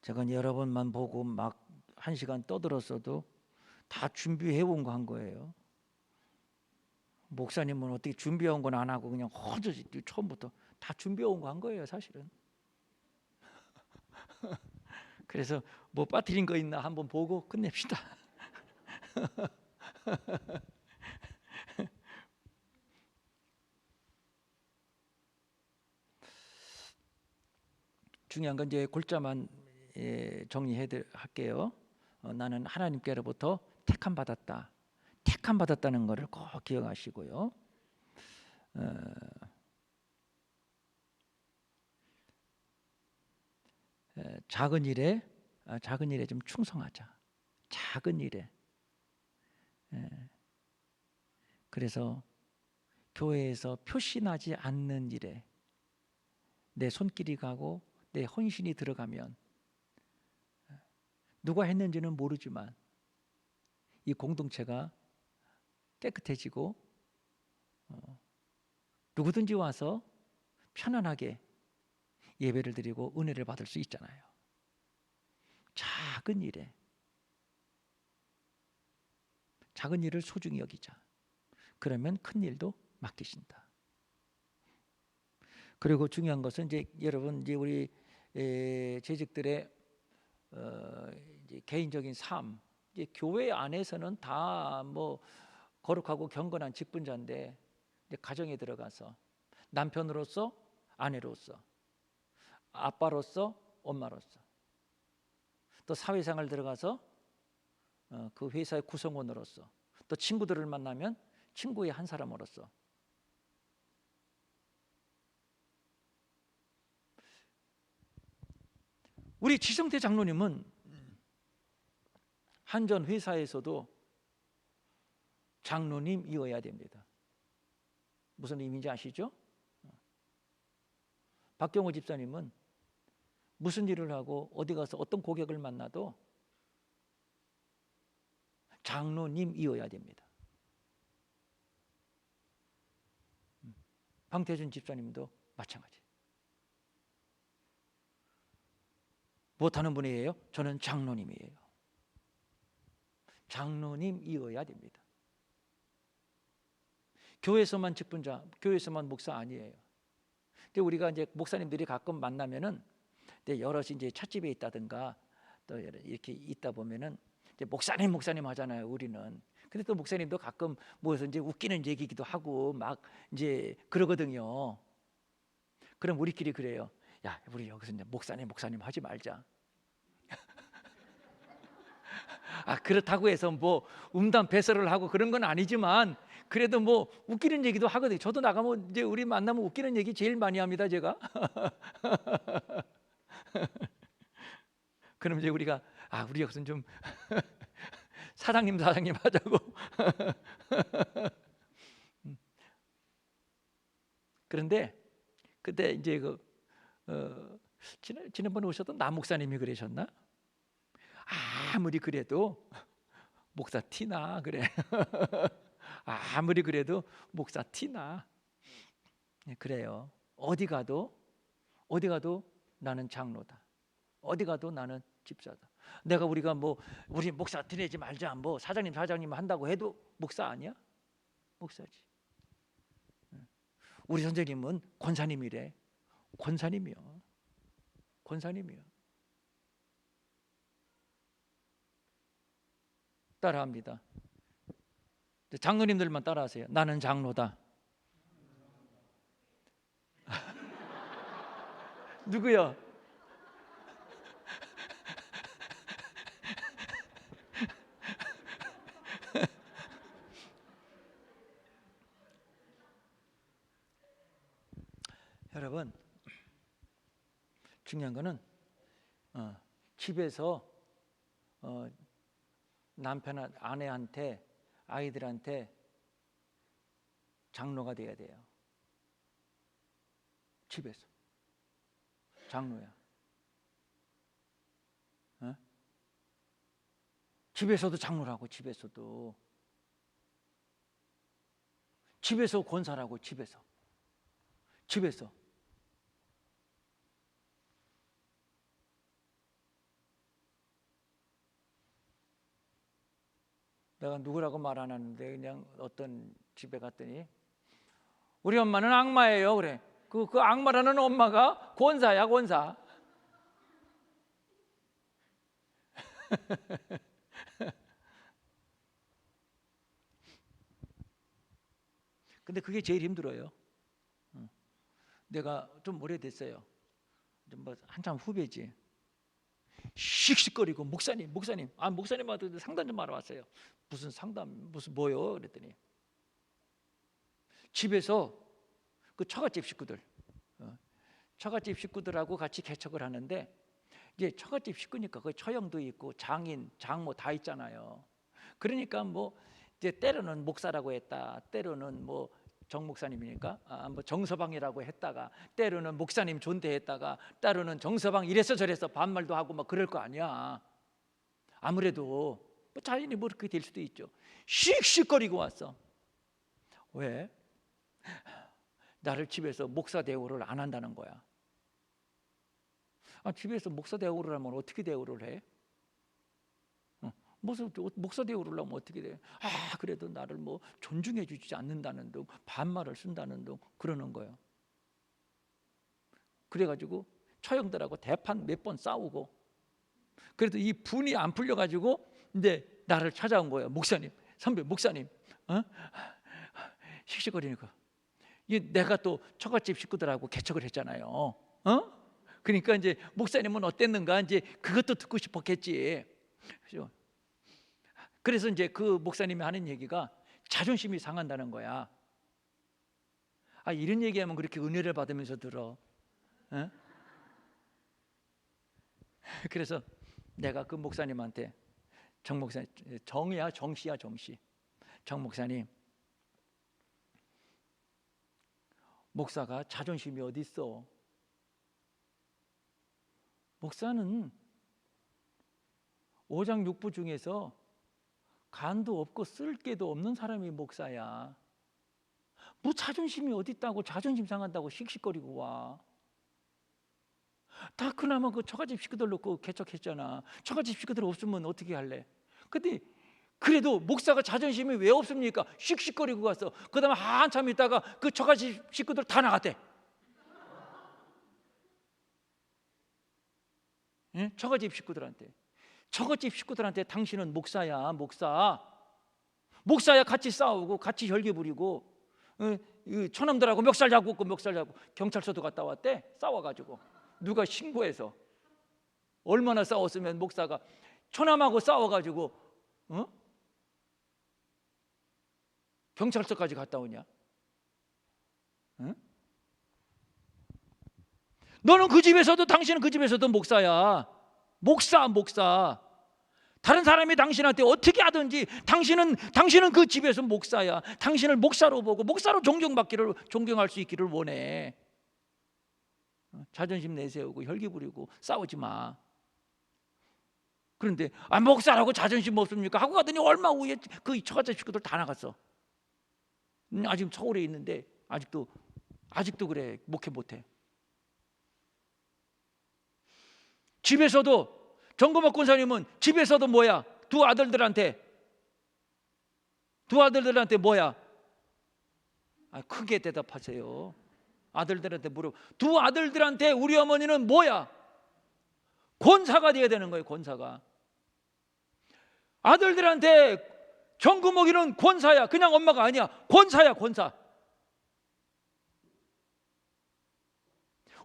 제가 여러 번만 보고 막 1시간 떠들었어도 다 준비해 온 거 한 거예요. 목사님은 어떻게 준비해 온 건 안 하고 그냥 허저지 처음부터 다 준비해 온 거 한 거예요, 사실은. 그래서 뭐 빠뜨린 거 있나 한번 보고 끝냅시다. 중요한 건 이제 골자만 정리할게요. 나는 하나님께로부터 택함 받았다. 택함 받았다는 것을 꼭 기억하시고요. 작은 일에 좀 충성하자. 작은 일에. 그래서 교회에서 표시나지 않는 일에 내 손길이 가고 내 헌신이 들어가면 누가 했는지는 모르지만 이 공동체가 깨끗해지고 누구든지 와서 편안하게 예배를 드리고 은혜를 받을 수 있잖아요. 작은 일을 소중히 여기자. 그러면 큰 일도 맡기신다. 그리고 중요한 것은 이제 여러분 이제 우리 재직들의 이제 개인적인 삶, 이제 교회 안에서는 다 뭐 거룩하고 경건한 직분자인데 이제 가정에 들어가서 남편으로서, 아내로서, 아빠로서, 엄마로서, 또 사회생활 들어가서 그 회사의 구성원으로서, 또 친구들을 만나면 친구의 한 사람으로서, 우리 지성태 장로님은 한전 회사에서도 장로님이어야 됩니다. 무슨 의미인지 아시죠? 박경호 집사님은 무슨 일을 하고 어디 가서 어떤 고객을 만나도 장로님이어야 됩니다. 방태준 집사님도 마찬가지. 못하는 분이에요? 저는 장로님이에요. 장로님이어야 됩니다. 교회에서만 직분자, 교회에서만 목사 아니에요. 근데 우리가 이제 목사님들이 가끔 만나면은 여럿이 이제 찻집에 있다든가 또 이렇게 있다 보면은 이제 목사님 하잖아요, 우리는. 근데 또 목사님도 가끔 모여서 이제 웃기는 얘기기도 하고 막 이제 그러거든요. 그럼 우리끼리 그래요. 야, 우리 여기서 이제 목사님 하지 말자. 그렇다고 해서 뭐 음담 배설을 하고 그런 건 아니지만 그래도 뭐 웃기는 얘기도 하거든요. 저도 나가면 이제 우리 만나면 웃기는 얘기 제일 많이 합니다, 제가. 그럼 이제 우리가 우리 여기서는 좀 사장님 하자고. 그런데 그때 이제 지난번에 오셨던 남 목사님이 그러셨나? 아무리 그래도 목사 티나 그래. 아무리 그래도 목사 티나. 그래요. 어디 가도 나는 장로다. 어디 가도 나는 집사다. 우리가 뭐 우리 목사 티내지 말자. 뭐 사장님 한다고 해도 목사 아니야? 목사지. 우리 선생님은 권사님이래. 권사님이요. 따라합니다. 장로님들만 따라하세요. 나는 장로다. 누구요? 여러분, 중요한 거는 집에서 남편, 아내한테, 아이들한테 장로가 돼야 돼요. 집에서 장로야. 집에서도 장로라고. 집에서 권사라고. 집에서 내가 누구라고 말 안 하는데 그냥 어떤 집에 갔더니 우리 엄마는 악마예요. 그래. 그 악마라는 엄마가 권사야, 권사. 근데 그게 제일 힘들어요. 내가 좀 오래됐어요. 좀 뭐 한참 후배지. 씩씩거리고 목사님, 목사님한테 상담 좀 하러 왔어요. 무슨 상담, 무슨 뭐요? 그랬더니 집에서 그 처갓집 식구들, 처갓집 식구들하고 같이 개척을 하는데 이제 처갓집 식구니까 그 처형도 있고 장인, 장모 다 있잖아요. 그러니까 뭐 이제 때로는 목사라고 했다, 때로는 뭐 정 목사님이니까 뭐 정서방이라고 했다가 때로는 목사님 존대했다가 때로는 정서방 이래서 저래서 반말도 하고 막 그럴 거 아니야. 아무래도 뭐 자연히 뭐 그렇게 될 수도 있죠. 씩씩거리고 왔어. 왜? 나를 집에서 목사 대우를 안 한다는 거야. 집에서 목사 대우를 하면 어떻게 대우를 해? 목사 대우를 하면 어떻게 돼? 그래도 나를 뭐 존중해 주지 않는다는 둥, 반말을 쓴다는 둥 그러는 거예요. 그래가지고 처형들하고 대판 몇 번 싸우고, 그래도 이 분이 안 풀려가지고 이제 나를 찾아온 거예요. 목사님, 선배, 목사님, 씩씩거리니까 내가 또 처갓집 식구들하고 개척을 했잖아요. 그러니까 이제 목사님은 어땠는가 이제 그것도 듣고 싶었겠지. 그래서 이제 그 목사님이 하는 얘기가 자존심이 상한다는 거야. 이런 얘기하면 그렇게 은혜를 받으면서 들어. 그래서 내가 그 목사님한테 정 목사님, 정이야, 정씨야, 정씨. 정 목사님, 목사가 자존심이 어디 있어? 목사는 오장육부 중에서 간도 없고 쓸 게도 없는 사람이 목사야. 뭐 자존심이 어디 있다고 자존심 상한다고 씩씩거리고 와. 다 그나마 그 처갓집 식구들 놓고 개척했잖아. 처갓집 식구들 없으면 어떻게 할래? 근데 그래도 목사가 자존심이 왜 없습니까? 씩씩거리고 갔어. 그 다음에 한참 있다가 그 처갓집 식구들 다 나갔대. 처갓집 식구들한테 당신은 목사야, 목사야 같이 싸우고 같이 혈기 부리고 처남들하고 멱살 잡고 경찰서도 갔다 왔대. 싸워가지고 누가 신고해서. 얼마나 싸웠으면 목사가 처남하고 싸워가지고 경찰서까지 갔다 오냐? 너는 그 집에서도, 당신은 그 집에서도 목사야. 목사. 다른 사람이 당신한테 어떻게 하든지 당신은 그 집에서 목사야. 당신을 목사로 보고 목사로 존경할 수 있기를 원해. 자존심 내세우고 혈기 부리고 싸우지 마. 그런데 목사라고 자존심 없습니까? 하고 가더니 얼마 후에 그 처갓집 식구들 다 나갔어. 아직 서울에 있는데 아직도 그래. 목회 못해. 집에서도 정금옥 권사님은 집에서도 뭐야? 두 아들들한테 뭐야? 크게 대답하세요. 아들들한테 물어. 두 아들들한테 우리 어머니는 뭐야? 권사가 돼야 되는 거예요. 권사가. 아들들한테 정금옥이는 권사야. 그냥 엄마가 아니야. 권사야, 권사.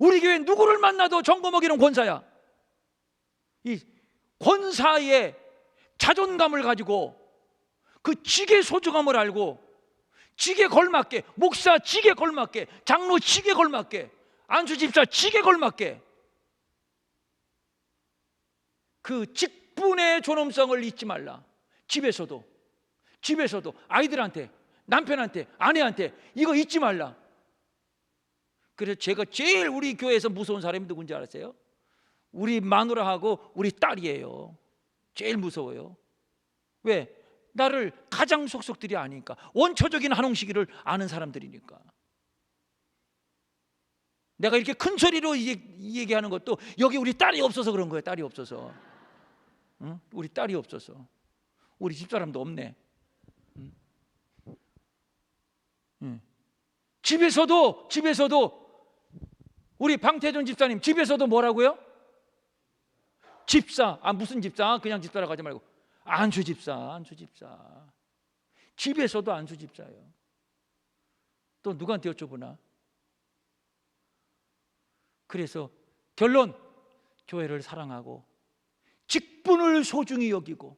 우리 교회 누구를 만나도 정금옥이는 권사야. 이 권사의 자존감을 가지고 그 직의 소중함을 알고 직에 걸맞게, 목사 직에 걸맞게, 장로 직에 걸맞게, 안수집사 직에 걸맞게 그 직분의 존엄성을 잊지 말라. 집에서도 아이들한테, 남편한테, 아내한테 이거 잊지 말라. 그래서 제가 제일 우리 교회에서 무서운 사람이 누군지 알았어요? 우리 마누라하고 우리 딸이에요. 제일 무서워요. 왜? 나를 가장 속속들이 아니까. 원초적인 한홍식이를 아는 사람들이니까. 내가 이렇게 큰 소리로 얘기하는 것도 여기 우리 딸이 없어서 그런 거예요. 딸이 없어서. 우리 딸이 없어서. 우리 집사람도 없네. 집에서도 우리 방태준 집사님 집에서도 뭐라고요? 집사. 무슨 집사? 그냥 집사라고 하지 말고 안수 집사. 집에서도 안수 집사예요. 또 누구한테 여쭤보나? 그래서 결론, 교회를 사랑하고 직분을 소중히 여기고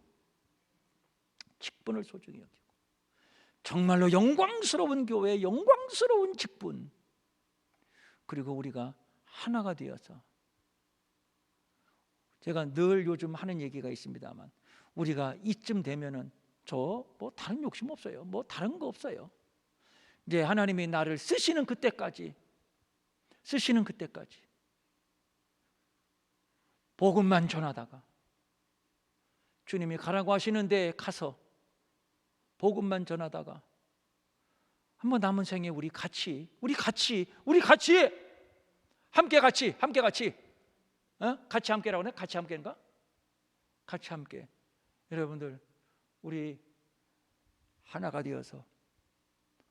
정말로 영광스러운 교회, 영광스러운 직분, 그리고 우리가 하나가 되어서, 제가 늘 요즘 하는 얘기가 있습니다만, 우리가 이쯤 되면은 저 뭐 다른 욕심 없어요. 뭐 다른 거 없어요. 이제 하나님이 나를 쓰시는 그때까지 복음만 전하다가, 주님이 가라고 하시는데 가서 복음만 전하다가, 한번 남은 생에 우리 같이 함께 함께라고 하네? 같이 함께인가? 같이 함께. 여러분들, 우리 하나가 되어서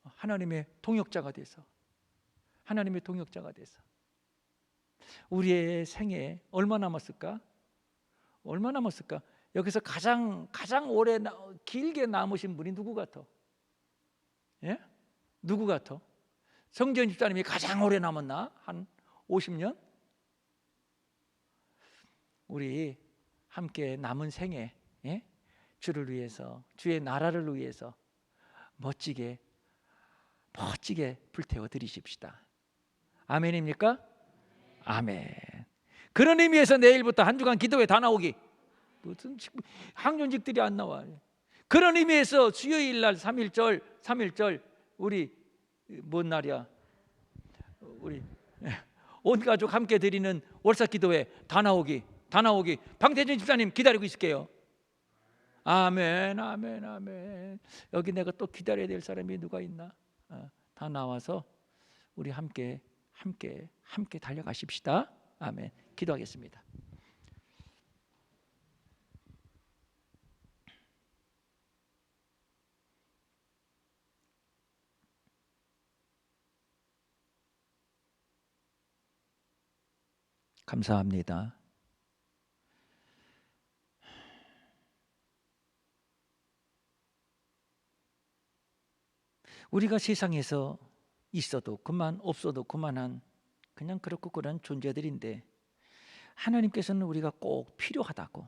하나님의 동역자가 돼서 우리의 생에 얼마 남았을까? 여기서 가장 오래 길게 남으신 분이 누구 같아? 예? 누구 같아? 성전 집사님이 가장 오래 남았나? 한 50년? 우리 함께 남은 생에, 주를 위해서, 주의 나라를 위해서 멋지게 불태워 드리십시다. 아멘입니까? 아멘. 그런 의미에서 내일부터 한 주간 기도회 다 나오기. 무슨 학년직들이 안 나와. 그런 의미에서 수요일 날 3.1절 우리 뭔 날이야? 우리 온 가족 함께 드리는 월삭 기도회 다 나오기. 방태준 집사님 기다리고 있을게요. 아멘. 여기 내가 또 기다려야 될 사람이 누가 있나? 다 나와서 우리 함께 달려가십시다. 아멘. 기도하겠습니다. 감사합니다. 우리가 세상에서 있어도 그만, 없어도 그만한 그냥 그렇고 그런 존재들인데, 하나님께서는 우리가 꼭 필요하다고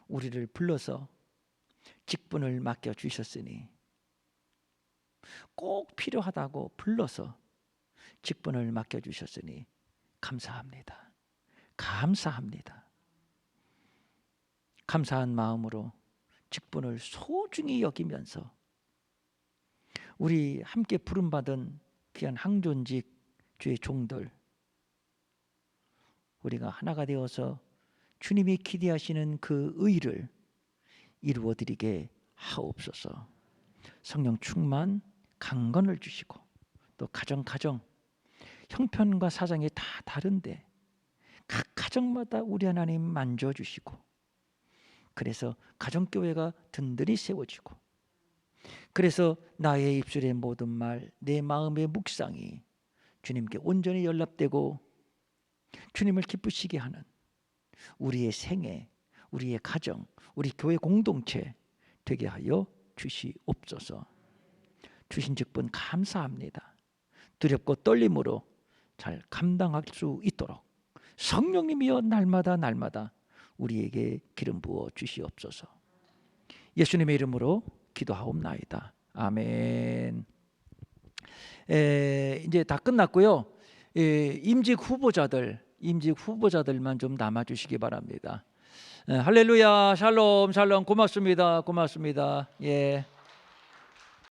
우리를 불러서 직분을 맡겨주셨으니, 꼭 필요하다고 불러서 직분을 맡겨주셨으니 감사합니다. 감사한 마음으로 직분을 소중히 여기면서 우리 함께 부름받은 귀한 항존직 주의 종들, 우리가 하나가 되어서 주님이 기대하시는 그 의를 이루어드리게 하옵소서. 성령 충만, 강건을 주시고, 또 가정 형편과 사정이 다 다른데 각 가정마다 우리 하나님 만져주시고, 그래서 가정교회가 든든히 세워지고, 그래서 나의 입술의 모든 말, 내 마음의 묵상이 주님께 온전히 연락되고 주님을 기쁘시게 하는 우리의 생애, 우리의 가정, 우리 교회 공동체 되게 하여 주시옵소서. 주신 직분 감사합니다. 두렵고 떨림으로 잘 감당할 수 있도록 성령님이여 날마다 우리에게 기름 부어 주시옵소서. 예수님의 이름으로 기도하옵나이다. 아멘. 이제 다 끝났고요. 임직 후보자들만 좀 남아주시기 바랍니다. 할렐루야, 샬롬, 고맙습니다. 예.